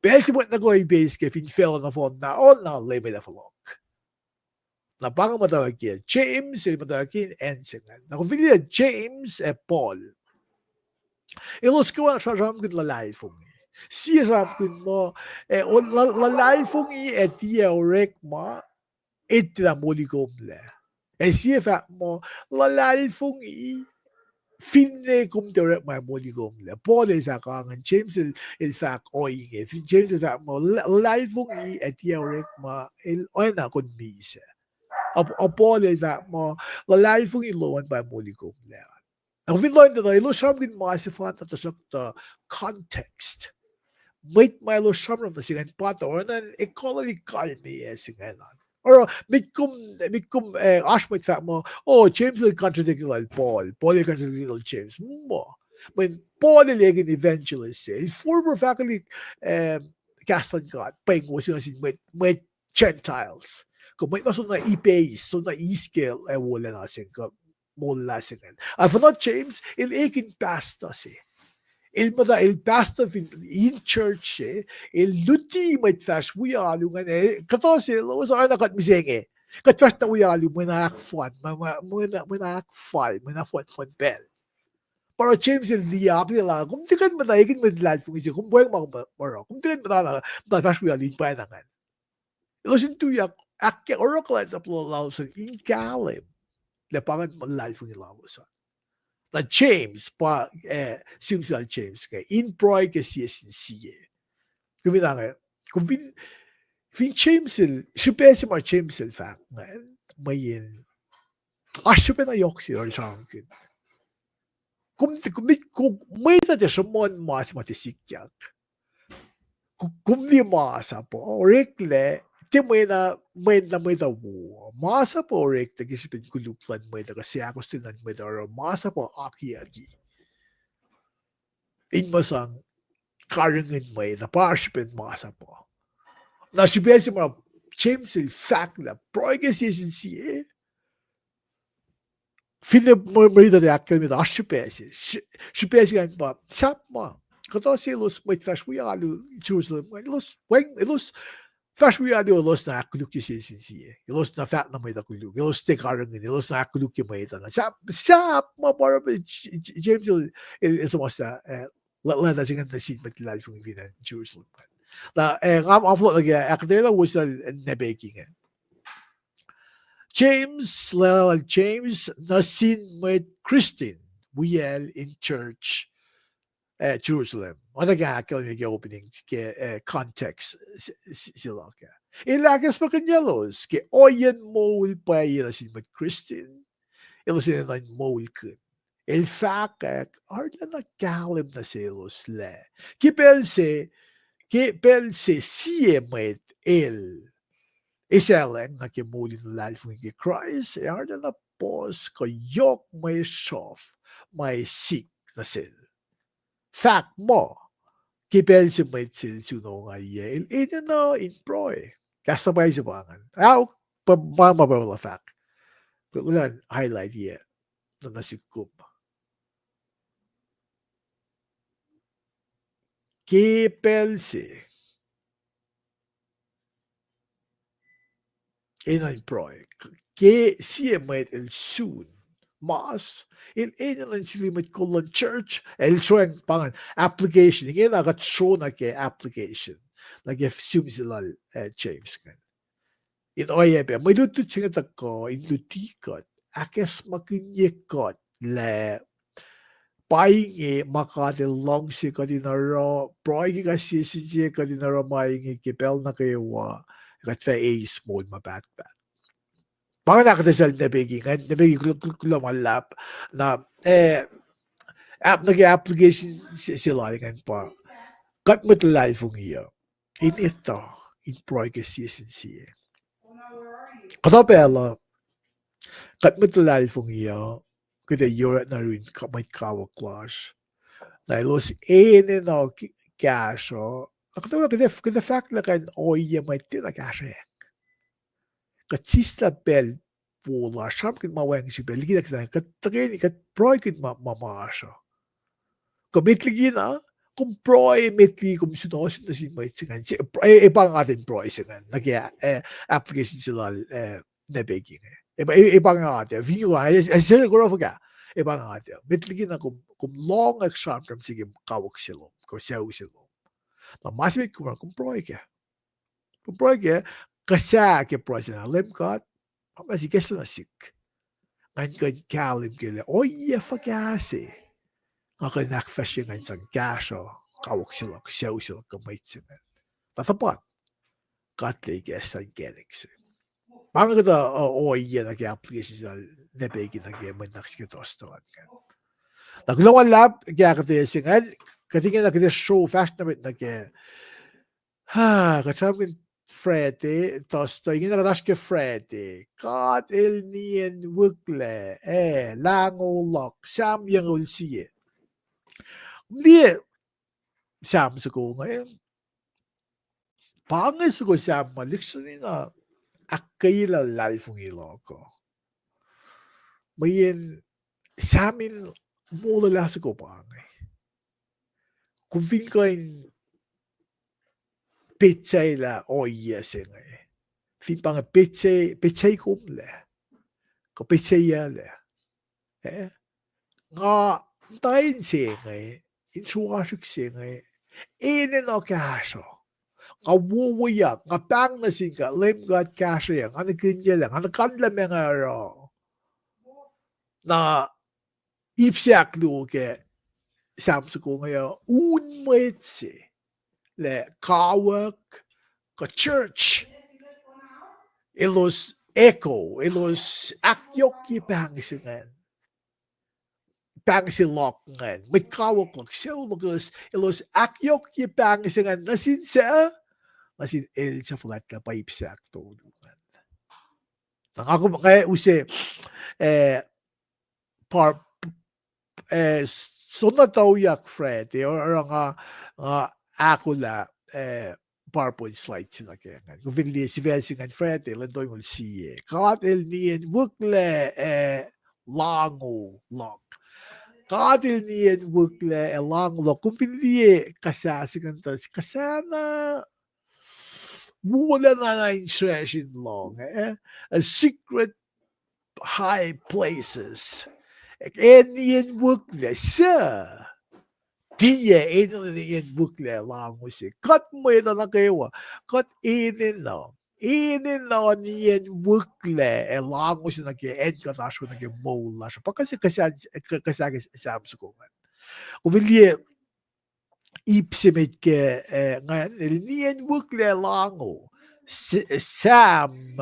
belse mwet nukewa EPS ke fin fel na fon na on na lebe na falok. Na bang mutawauk James mutawauk engyeng. Na kung video James Paul. Ilos ko ang ram kun lalai fung. Si ram kun mo lalai fung etia orek ma etla moligomle. Si fa mo lalai fung finne kom direct my moligomle. Paul is a kangen James is fa oinge. James is fa mo lalai fung etia orek ma el oina kun mise. Paul is fa mo lalai fung iloan by moligomle. Nou, vi learned that I lose something massive at the context. Wait, my lose something the sing and pato, and then equality call me as sing and on. Or mikum ash mit fat mo. Oh, James will contradict like Paul. Paul will contradict like James. Mo. When Paul is like an evangelist, his former faculty Kahs In Kol, Paing was with Gentiles. Kung may maso na EPS, so na e-scale, wala na sing mula singan. For not James, il pastor si. Il pastor in church si, il luti may trash wiyalungan kato si, lowos na kat misenge. Katrash na wiyalu, muna akfwan, muna fwan bel. Pero James il diyak nila, kung tikan matayagin mo life kung isi, kung buhay maro, kung tikan matala, trash wiyalin pa nangan. Ilosin tuyak, akke oracle sa pluralsan in kalim. Le pangan life ng lowos. Na James pa seems like James kay in prue ke siye. Kung fin James supesi mar James fact man mayin. Asyo na yoksi or sangkin. Kung may na de somon mas matisikyak. Kung di masa po rekle may na wo. Masa po rek tagisipin kuluklan may na kasi ako sinan may na masa po aki. In masang karangin may na parshipin masa po. Na siya si mga James fact na progression siya. Fine marida de akkel mit ashipesi. Shipesi gan pa sap ma. Kato si los may trash we alu Jerusalem. Los Fast we are los na akuluk si los na fat na may akuluk. Los te karangin. Los na akuluk may na. Sap ma para James il sumosta let us ingin na sin matilal fung vinan Jerusalem. Na ngam aflo lagi akadela was na baking. James nasin with Christine wiel in church Jerusalem. Ano nga kami opening ke context sila ka. Ilakas pa kanyalos ke oyen mol pa ilasin mit Christine. Ilasin na mol kun. El fakat arda na kalim na selos le. Ke pense siye met el. Iselen na ke molin life ng Christ. Arda na pos ko yok may soft may sick na sel. Fact mo. Kipel si may silsuno nga iya. Ina na in prue. Kasabay sa bangan. Pamabawala fact. Ulan highlight iya. Na nasikup. Kipel si. Ina in prue. Ke siya may el soon. Mas, ina lang sila may kulang church, show pangan, application, hindi show na ke application, nag-assume sila James kan. In oyeku, may lutut siya ko, in lutikot, akes makinyekot, le, Paing makadilong si kadinaro, proy kasi si kadinaro maing kipel na kewa, katfa small mabatbat. Mga nakadasal na nabiging kulang na nag-application sila kan pa. Kat mo talay fong iya. In ito, in progress siya. Kato pala, kat mo talay fong iya, kada yurat na rin may kawa class. Na ilos na kaso, kada fact na kan oya may tinakasya. Katsista bel puula shamkin mawang si belgi na katagin kat proikit mamasha. Kamitligina kung proi mitli kung sunosin na si Maitsingan. Ibang atin proi singan. Application sila nebegin. Ibang atin. Vinyo sila ko ka. Ibang atin. Mitligina kung long exam from sige kawak sila. Kung siyaw sila. Na masimit kung proi ka. Kung proi ka, kasa ke proi sinang limkat, masih kesel nasik. Ngayon kalim kila, oye fagasi. Ngayon akfwasryeyacn sang gasho, kawak sila, kasiyaw sila, kamaitsingan. Tatapat, katlay kesan geliksin. Pang kita oye nag-application sa nebegi nag-manaksikitostoan ka. Naglawan lab, kaya katayasingan, katingin na kita show fast na katramin Friday, tosto, ingen nakadaske Friday, kat el nien wukle, lango lok, sam yang ulsiye. Dia sam suko ngayon. Pangay suko sam maliksunin na akayla lalfung iloko. Mayin samin mula lang suko pangay. Kung kain pitsay la oye singay. Fin pang pitsay kumle. Ko pitsay le. Nga tayin singay. Insuwasik singay. Inen o kaso. Nga wuwayak. Nga pang na singka. Limgat kaso yan. Nga nakinya lang. Nga nakandla mga ro. Na ipsiak luke. Samsa ko ngayon. Mwet le kawak. Ka church. Ilos akoo. Ilos akyoki pangsingan. Pangsilokan. May kawak lang. Siya lugas. Ilos akyoki pangsingan. Nasin sa. Nasin el sa flat na paipsak to. Ako kaya use sonatawiyak Fred or nga ako la PowerPoint slides sila kaya nga. Kung vili si Velsingan Fred landoy mo siye. Katil niyan wukle lango lok. Katil niyan wukle lango lok. Kung vili kasasigan tas kasana wala na instruction long. A secret high places. Indian wukle sa. Diye Indian wukle lang mo si. Kat mo ito na kewa. Kat inin na. Inin na niyan wukle lang mo si nag-end ka tayo ko nag-mola siya. Pagkasi Esam sa kungan. Umili ipsimit ke ngayon. Niyan wukle lang mo. Esam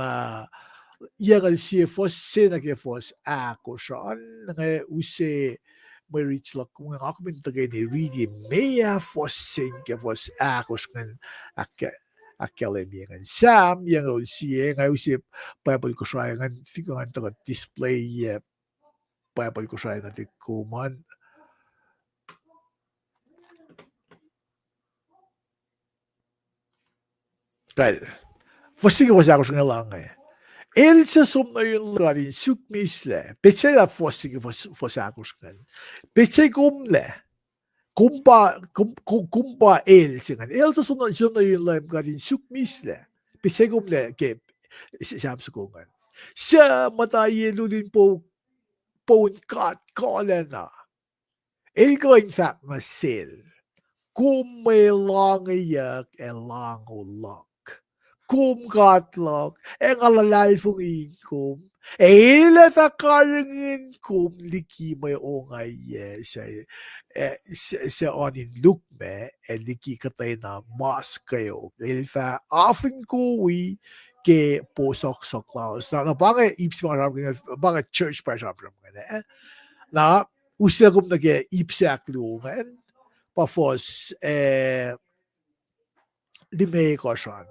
yang si fos sinagefos ako siya nga use may reach lang kung ako bintagay ni really maya fos sinagefos ako siya akalemiyan sam yang si nga use Bible ko siya nga figuran taga display Bible ko siya nga kuman kaya fos sinagefos ako siya nga lang Elsa som na yung lugarin sukmisle. Petsay la fosig fosakoskan. Petsay kumle. Kumpa Elsa kan. Elsa som na yung lugarin sukmisle. Petsay kumle ke samsukungan. Sa mataye lulin po kat kolena. Elko in fact na sel. Kung may langayak langulak. Kumkatlok, alalal fong inkom, ila sa karangin kum liki may ongay sa onin lukme, liki katay na mas kayo, ilfa afin kuwi ke posok sa klaus. Na bangay ips mga bangay church pa siya na usila kum nage ipsak lungan, pafos limay ko siya.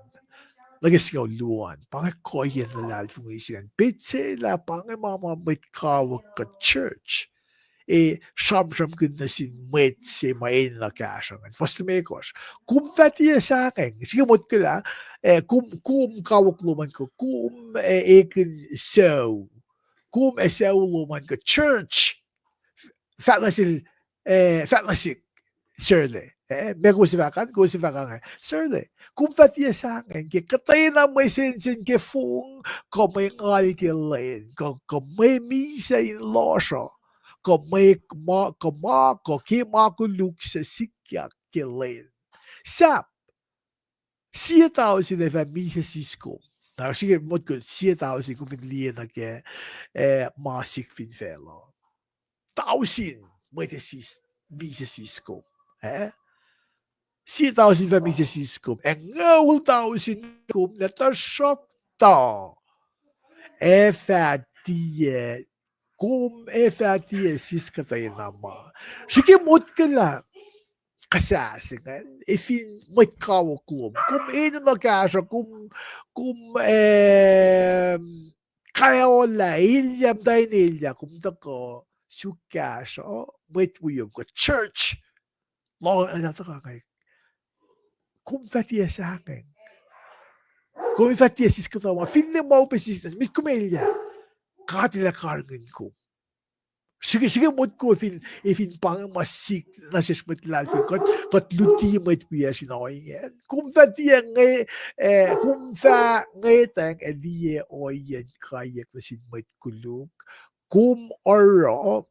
Nagisgaw luan, pangakoyan na lalfungisian. Bitse la pangamama may kawag ka church. Siyam-siyam kun na sin mwet si main na kasangan. Fast mekos. Kum fatiya sa akin. Sige mo ko la, kum kawag luman ko, kum ekin so. kum esauloman ka church fatlasil fatlasik surely megusivakan gusivakan surely kum fatia sangen ke katay na may sensin ke fung ko may ngal ke lain ko may misa in losho ko may ko kima kuluk sa sikyak ke lain sap siya tao sila fa misa sisko na sige mod ko siya tao si kumidliya na ke masik fin fellow thousand metasis misa sisko siya tao si fa misa sisko ngawul tao sin kum na ta shok ta fattiye kum fattiye siska tayo nama sige mod ka lang kasasigan ifin may kawaklom kung ino nagkasa kung kaya wala ilyam dahil nilya kung dako sukasa wait uyog ko church long nato ka kay kung fatia sa akin kung fatia sis katawa fin na mau pesistas mit kumelya katila kargin ko sige mod ko ifin pang masik na siya smetlan kat luti met kuya sinoyen kung fatia ngay kung fa ngay tang ediye oyen kayak na sin met kuluk kung oro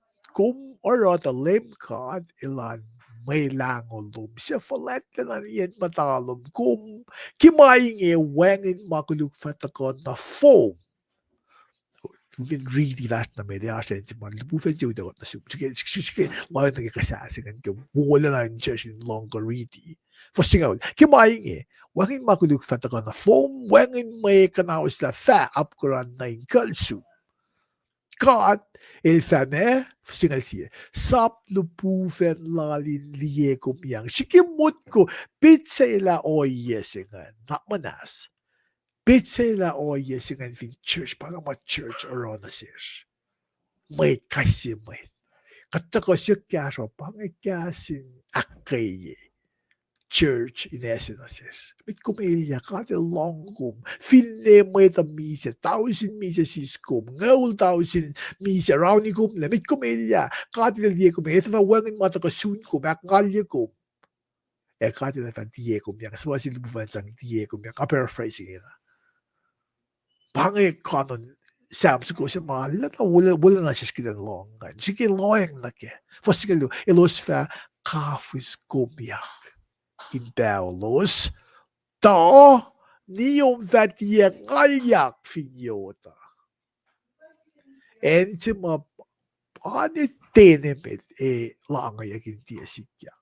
ta lem kad ilan may langol lum siya falet na yan matalom kung kimaying wengin makuluk fatakon na foam really that na may reaction si man lubufen jo daw na sige lawan na kasasingan ke wala na siya sin longer ready for singaw kimaying wangin makuluk fatakon na foam wangin may kanaos la fa upgrade na in kalsu God el fame singal siya sap lupufen lalin liye kumyang sikimut ko pizza ila oyesingan not manas pizza ila oyesingan fin church para ma church around us mwet kasi mwet katako siya kaso pangikasin akaye church in essence. Mit kumelya kate longum finne mweta misa 1,000 misa siskum ngawul 1,000 misa raunikum le mit kumelya kate liye kum esa fa wangin mata ka sun kum ak ngalye kum kate la fa diye kum yang swasi lubuvan sang diye kum yang paraphrasing ina pange kanon Sam ko siya mahal na wala na siya skidan longan sige loyang na ke fosigalo elos fa kafus kumya in lowos da niom vatiya ngayak finyota ente ma pane tenemet langayak inti asikya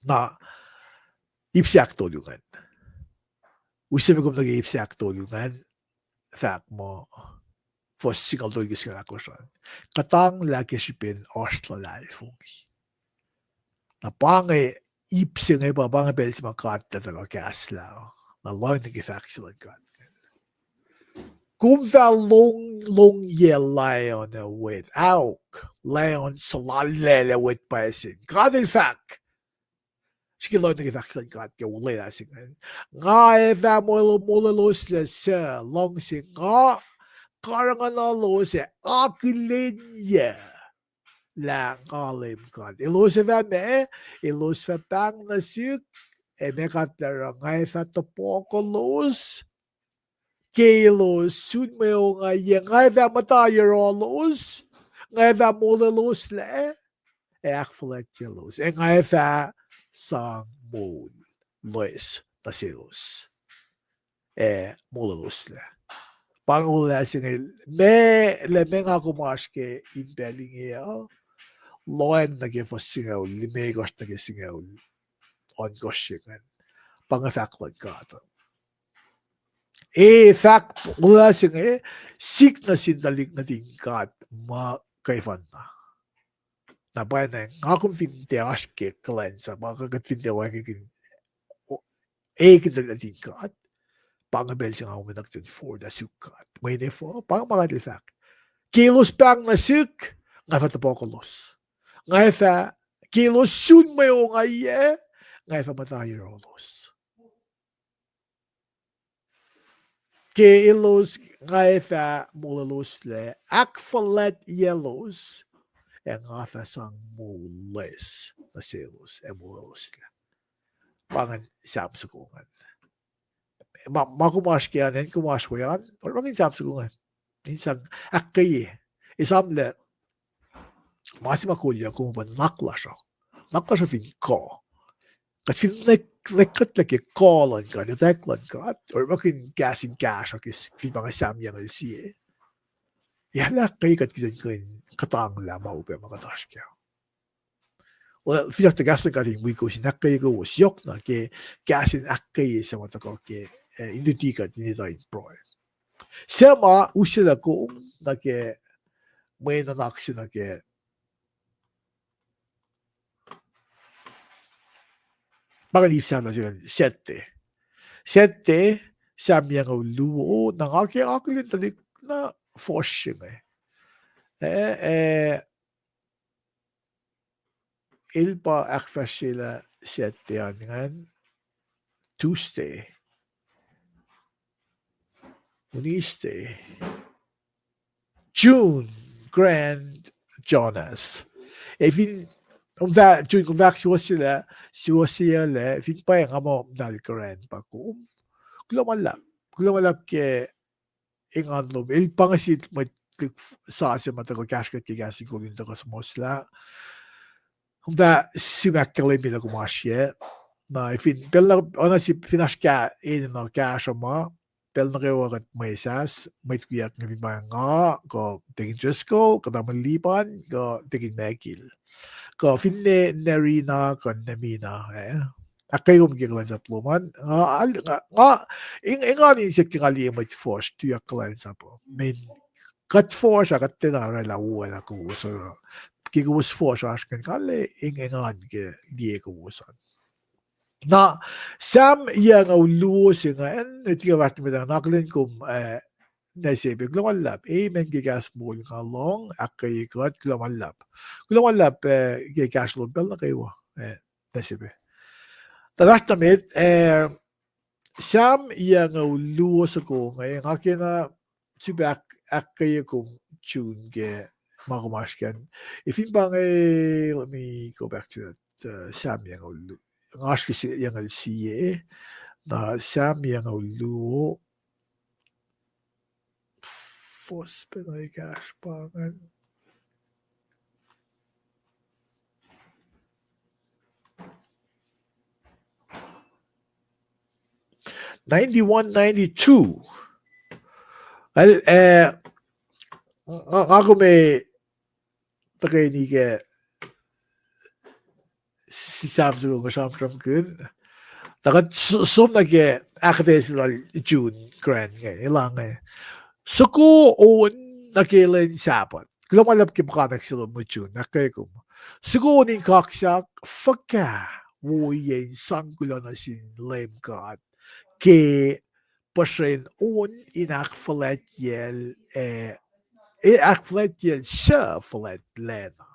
na ipsiak tolungan usame kom nag ipsiak tolungan fact mo for single doigis ka lakosan katang laki sipin Oasr fungi na pange ipsing ay babang bel si makat na taga kasla na long na gifak sila kat kung va long ye lion with auk lion salalele with pasin kadil fak sige long na gifak sila kat ke ulay na singan nga eva molo los le sa long sing nga karangan na los akilenya lang kalim kad ilos eva me ilos fa pang na sik mekatara ngay fa topoko los kelos sun meo ngay va matayero los ngay va mole los le akfwasryeyacn los ngay va sang mol los tasilos mole los le pangula singil me le menga kumaske imbeling loen na ge for singaw lime gosh na ge singaw on goshigan pangafaklan gata fact mula singa sik na sindalik na tingkat ma kaifan na ba na ngakum finte aske kulansap makagat finte wakikin kita na tingkat pangabel siya nga umanagtin for the sukat may ne for pang mga fact kilos pang na sik nga fatapokolos nga fa kilos sun mayo nga nga fa matayo los ke ilos Nga fa mulalos le akfwasryeyacn nga fa sang mules na selos mulalos le. Pangan samsukungan. Makumash kyanen kumash wayan or magin samsukungan. Insang akay Esam le masima kulya kung ba naklasha. Naklasha fin ko. Kat fin rekat laki kolan ka, deteklan ka, or makin gas in cash o kis fin mga samyang siye. Yala kay kat kisan katang la maupe mga tashkya. Well, finak ta gasan ka rin wiko sinakay ko was yok na ke gasin akay sa mga tako ke induti ka tinita in prue. Sama usila ko na ke may nanaksi na ke magalipsan na siya sette. Sette samyang luo nang aki talik na forcing ilpa akfwasryeyacn sette angan Tuesday. Wednesday. June Grand Jonas. Even June kung sila le fin pa yang amo dal grand pa ko. Kulang ke ingan lom il pangasit may sa mata ko cash kat kigasi ko linda ko sa mosla. Simakkalim bila kumasye. Na ifin pel ona si finashka in na cash ma pel na kayo kat mesas may kuyak ng nga ko tingin Driscoll kada malipan ko tingin Megil ko finne narina kon namina akay ko magiglan sa pluman nga inganin siya kingali may force to your clients po main cut force akat tinara la wala ko so kikos force askan kale ingan ke die ko usan na Sam yang lowos nga tiga vart med naklin kum naisipin lumalap men gigas mo nga long akay kat lumalap gigas lo bel na kayo naisipin talas tamit Sam yang lowos ko ngayon akina sibak akay kum tune ge makumaskan if in bang let me go back to that Sam yang ask yang siye na Sam yang luo fos penay cash pangan $91.92 ako may takay ni ke si Samsung ko Samsung kun takat sum na ke akadesal June grand nga ilang suko on nakilan sapat lumalap ke bakanak sila mo June nakay ko suko ning kaksak faka woyen sangkulan na sin LiveCast ke pasren on akfwasryeyacn akfwasryeyacn siya flat lena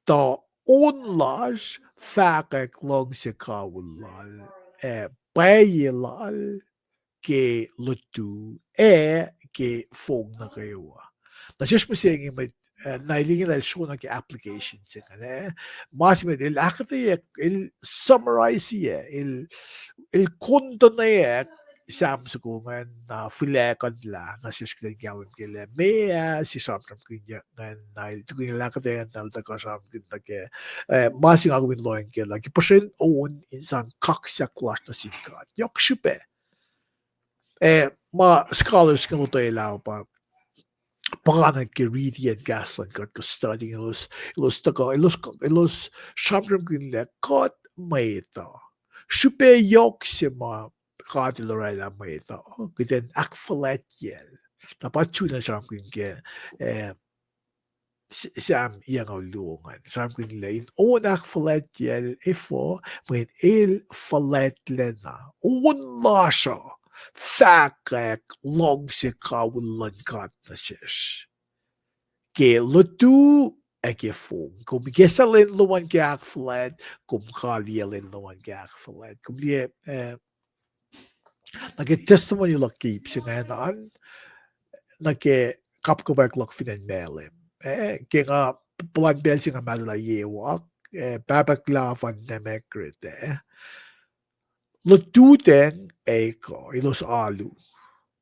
ta onlas fakak long si kawulal payilal ke lutu ke fong na kayo na just mo saying may nailingin al show na ke application siya mas med il akate il summarize il konto na Samsukungan na filekan la na siskren gawin kila mea si samsam kunya na tuku nila katayan na taka samkin take masing ako min loyan kila kipasin oon insan kaksa klas na sinkat yok sipe ma scholars kan luto ilaw pa pakanan ke reading and gaslan kat ko studying ilos samsam kunya kat may ito sipe yok si ma Kati Lorella may ito. Kiten akfwasryeyacn. Napatsu na siya ke Sam yang luongan. Sam lain. O akfwasryeyacn ifo may fwasryeyacn na. La siya. Fakak long si kawulan kat na siya. Ke lutu ke fong. Kung kesalin luwan ke akfwasryeyacn. Kung kaliyalin luwan ke akfwasryeyacn. Kung liye testimony lak keep singanan kapkabak lak finan melem. Kenga plan bel singa madala yewak babak la van demekrite. Lututen eko ilos alu.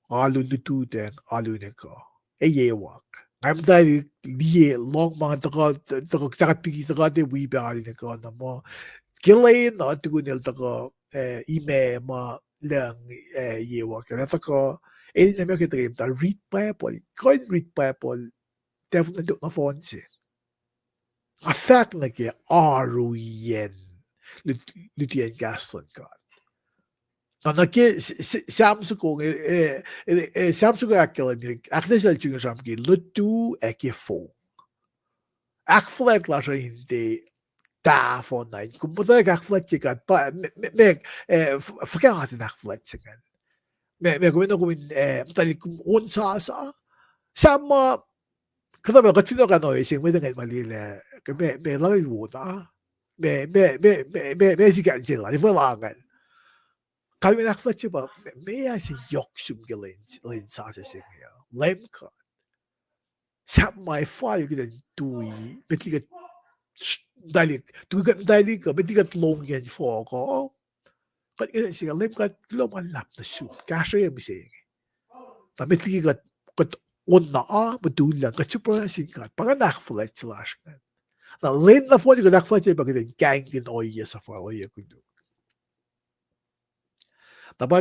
Alu lututen alu neko. Yewak. I'm dahil liye long mga takat pigi takat wibe alu neko na mo. Kilayin na tugunil tako ime ma lang yewak. Tako na mo kita ta read people. Coin read people. Definitely na phone si. A fact na ke aruyen. Lutien gaslan ka. Nake Samsung Samsung akkel akdesel tjunga samki lutu ekifo. Akfwak la inte da von nein. Kumputa akfwak tikat pa meg verkaat in akfwak tikat. Me kumin mutalik unsasa sama kada ba katino ka no ising me dengan malile me la wuta me sikan sila di verlangan. Kami nakfletje ba me as yoksum gelin sa sing ya. Lemka. Sap my file gidan tui betligat dalik ka betligat long yan for ko. Kat gidan siya lemka global lap na su. Kasha yung mising. Ta betligat kat onna bedulan kat super singkat. Pangan nakfletje lash. Na len na fo gidan nakfletje ba gidan gang din oye sa file oyeku. طبعا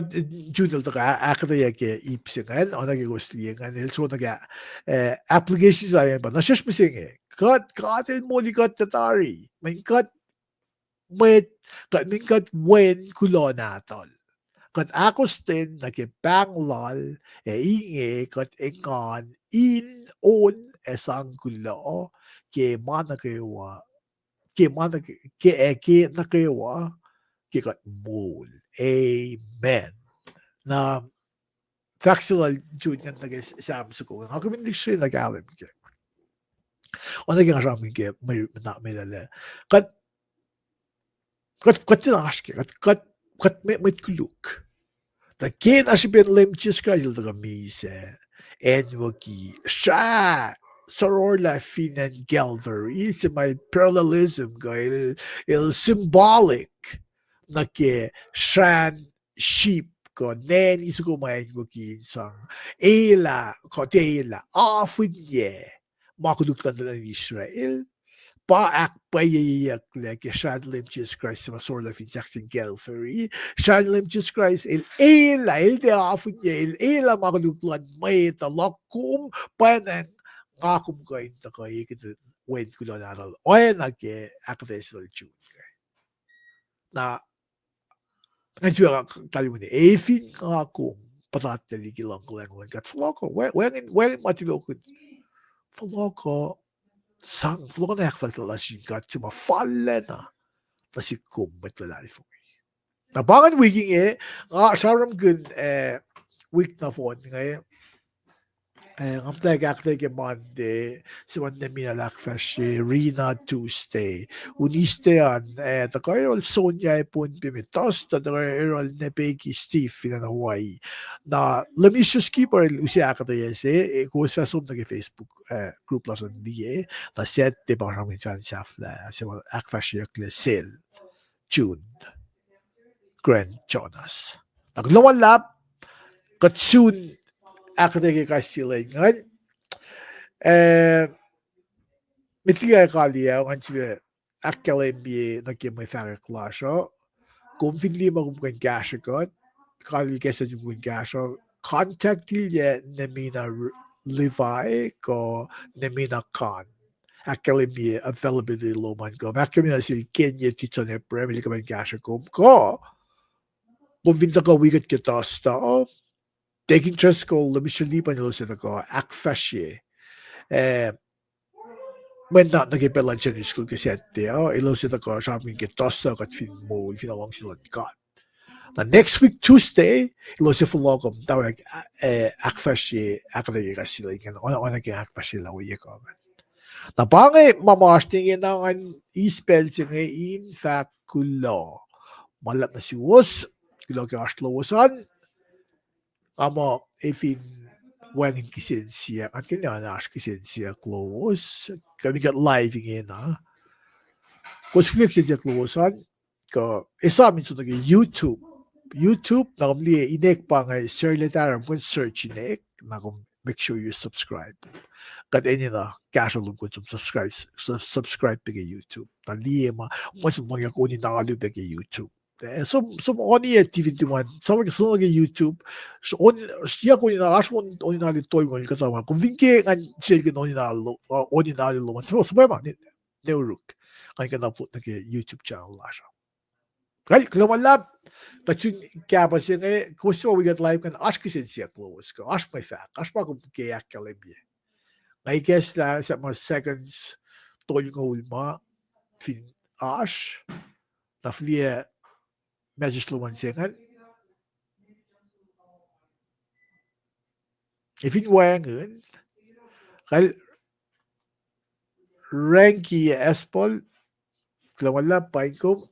جود akfwasryeyacn ipsingan onage gostlingan elsonaga applications ay ba nashash misinge kat el molikat tatari min kat mwet kat min kat wen kulo natol kat akosten nakipanglal inge kat engan in on esam kulo ke manakewa ke nakewa ke kat mol amen na factual junior nag Samsung ko ako min dictionary nag-alam ke o naging ramin ke may na melala kat tinash ke kat may kuluk da ken asibin lem chiskajil da mise enwoki sha sororla finan gallery is my parallelism go il symbolic na ke shan sheep ko nen isuko may bukin sang ela ko tela afudye makuduktan na Israel pa akpayayak like shan lim Jesus Christ ma sorla fin Jackson Gallery shan lim Jesus Christ el te afudye ela makuduklan may talakum panang ngakum ko ito ko ikit wen kulo naral oy nage akfwasryeyacn na Najua kalimutan efin ako patatali kilang kat floko when matilokod floko sang floko na yakfal kat sima falle na nasikum matlali fo na bangan wiging saram gun week na phone ngayon I'm like Monday, so when the Rina Tuesday, uniste an the Carol Sonia pun pimitos, the Carol Nebeki Steve in Hawaii. Na Lemisius Keeper usi akadayese, ko sa sum nag Facebook group las on die, na set de barang min fanschaft la, so akfwasryeyacn sel, June, Grand Jonas. Naglawan lap, kat soon akadayke sila ngan, mitliga kalia ang antibe akkalembi nagkimay fara klasyo kung finli mo kung gasyo ko kali kesa yung gasyo contact tilya nemina Levi ko nemina kan akkalembi availability lo man ko akkalembi si Kenya tito ne premier ka man gasyo ko kung vinta ko wikut kita sta taking trust ko lumisyon lipan nilo sa ko akfwasryeyacn men na nagipelan siya ni school kasi ilo sila ko sa amin kitosta kat fin mo finalong sila kat. Na next week Tuesday ilo si fulogom tawag akfwasryeyacn sila kan ona naging akfwasryeyacn na bangi mamastingin ang i-spell siya in fact kulo malap na si wos kulo ka lowosan Amo ifin wangin kisensia at kinanash kisensia lowos kami got live ingena kos flexion lowosan ko Esam so nag YouTube nakamli inek pa nga serletar mo search inek nakom make sure you subscribe kat any na casual ko subscribe pag YouTube tali ma mas mga ko ni nakalu pag YouTube some oni TV1 some so YouTube so on siya ko ni nakash ko oni na toy mo kasama kung vinke kan siya ko oni na lo mas so ba ni neuruk kan ka na put na YouTube channel la siya kaya klumalab Kachun kya basi ne kusto we get live kan ash kisin siya close ko ash my fact ash pa ko kaya kalibye I guess la sa mga seconds tol ko ulma fin ash na flie medyo sluman singan if in wangen kal ranky espol klawala paing ko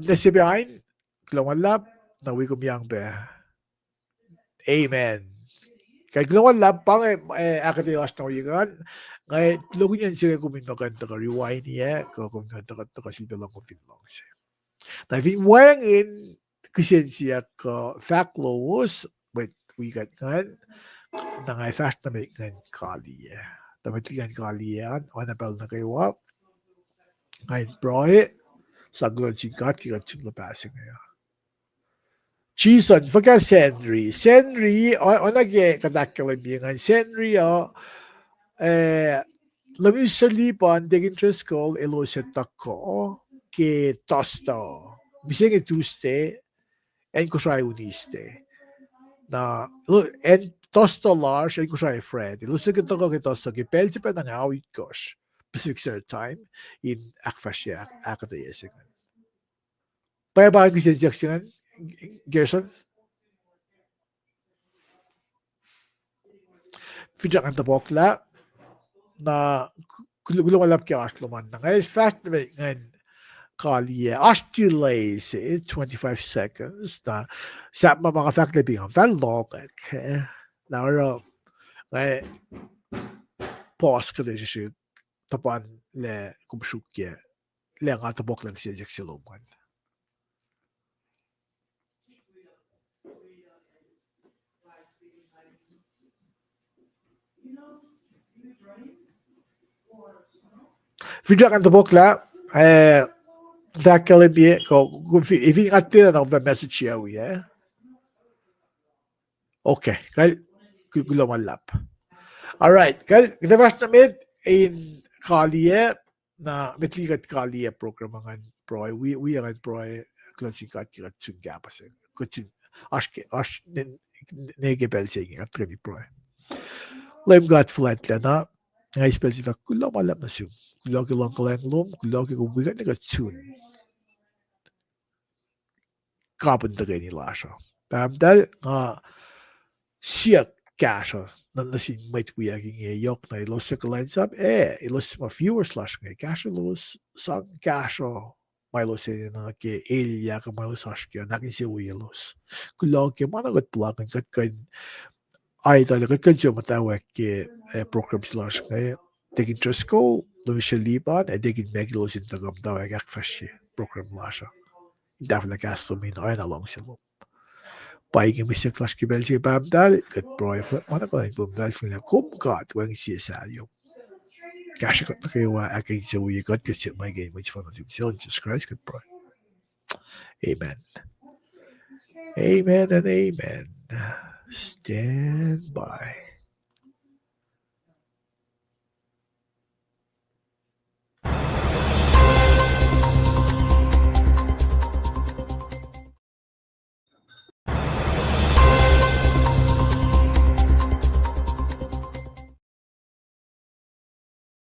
nesibiain klawala na we ko miyang be amen kay klawala pang akati last na wigan ngay lugun yan siya kuminakanta ka rewind niya ko kuminakanta ka silbi lang ko lang siya na fin wangin kasi siya ka fact lowos but we got kan na ngay fast na may ngan kali Tamatligan kali yan anapel na kewa ngayon proe saglon singkat kikat sing lapasing ngayon Chison, faga Senri. Senri, onage kadakkalabingan. Senri, lamisalipan, degin treskol, elosetako, ke tosto. Bising tuste, en kusay uniste. Na, en tosto large, en kusay Fred. Ilusig ito ko ke tosto, ke pelsi pa nang awit kosh. Pacific Standard Time, in akfwasryeyacn. Paya ba ang kisensyaksiyan, Gerson? Fidyak ang tabokla, na kulungalap ki aşlaman na ngay fast ve ngay kaliye aş delays 25 seconds na sa mga fact na bingang fan logik na ro ngay pause ka de shi tapan le kumshukye le nga tabok lang siya siluman Fidyak ang tabokla Zakalibi ko if you got there of the message here okay kal kulaman lap all right kal kita bas namin in kaliye na metligat kaliye programangan pro we are pro clutching kat sun gapas kutin ash nege belsi at kani pro lem got flat na ngay specific kulaman lap na sun kulaki lang kalang lum kulaki kung bigat na sun carpenter ni lasha. Dal nga siya kasha na nasin might we aging yok na ilos sa kulansap ilos ma viewers slash nga kasha los sang kasha Milo say na ke Elia ka Milo Sashkia nakin si Willos. Kulo ke mana gat plakan kat kan ay talaga kan siya matawa ke program slash nga taking interest ko Lucia Liban taking meglos in tagam daw akfwasryeyacn program lasha. Definitely cast min ay along sila. Paing misya clash ki belsi bamdal kat proy flip mana ko bumdal fina kumkat wang siya sayo. Kasha kat na kayo aking sa wikut kasi my game which fun of himself Jesus Christ kat proy. Amen. Amen and amen. Stand by.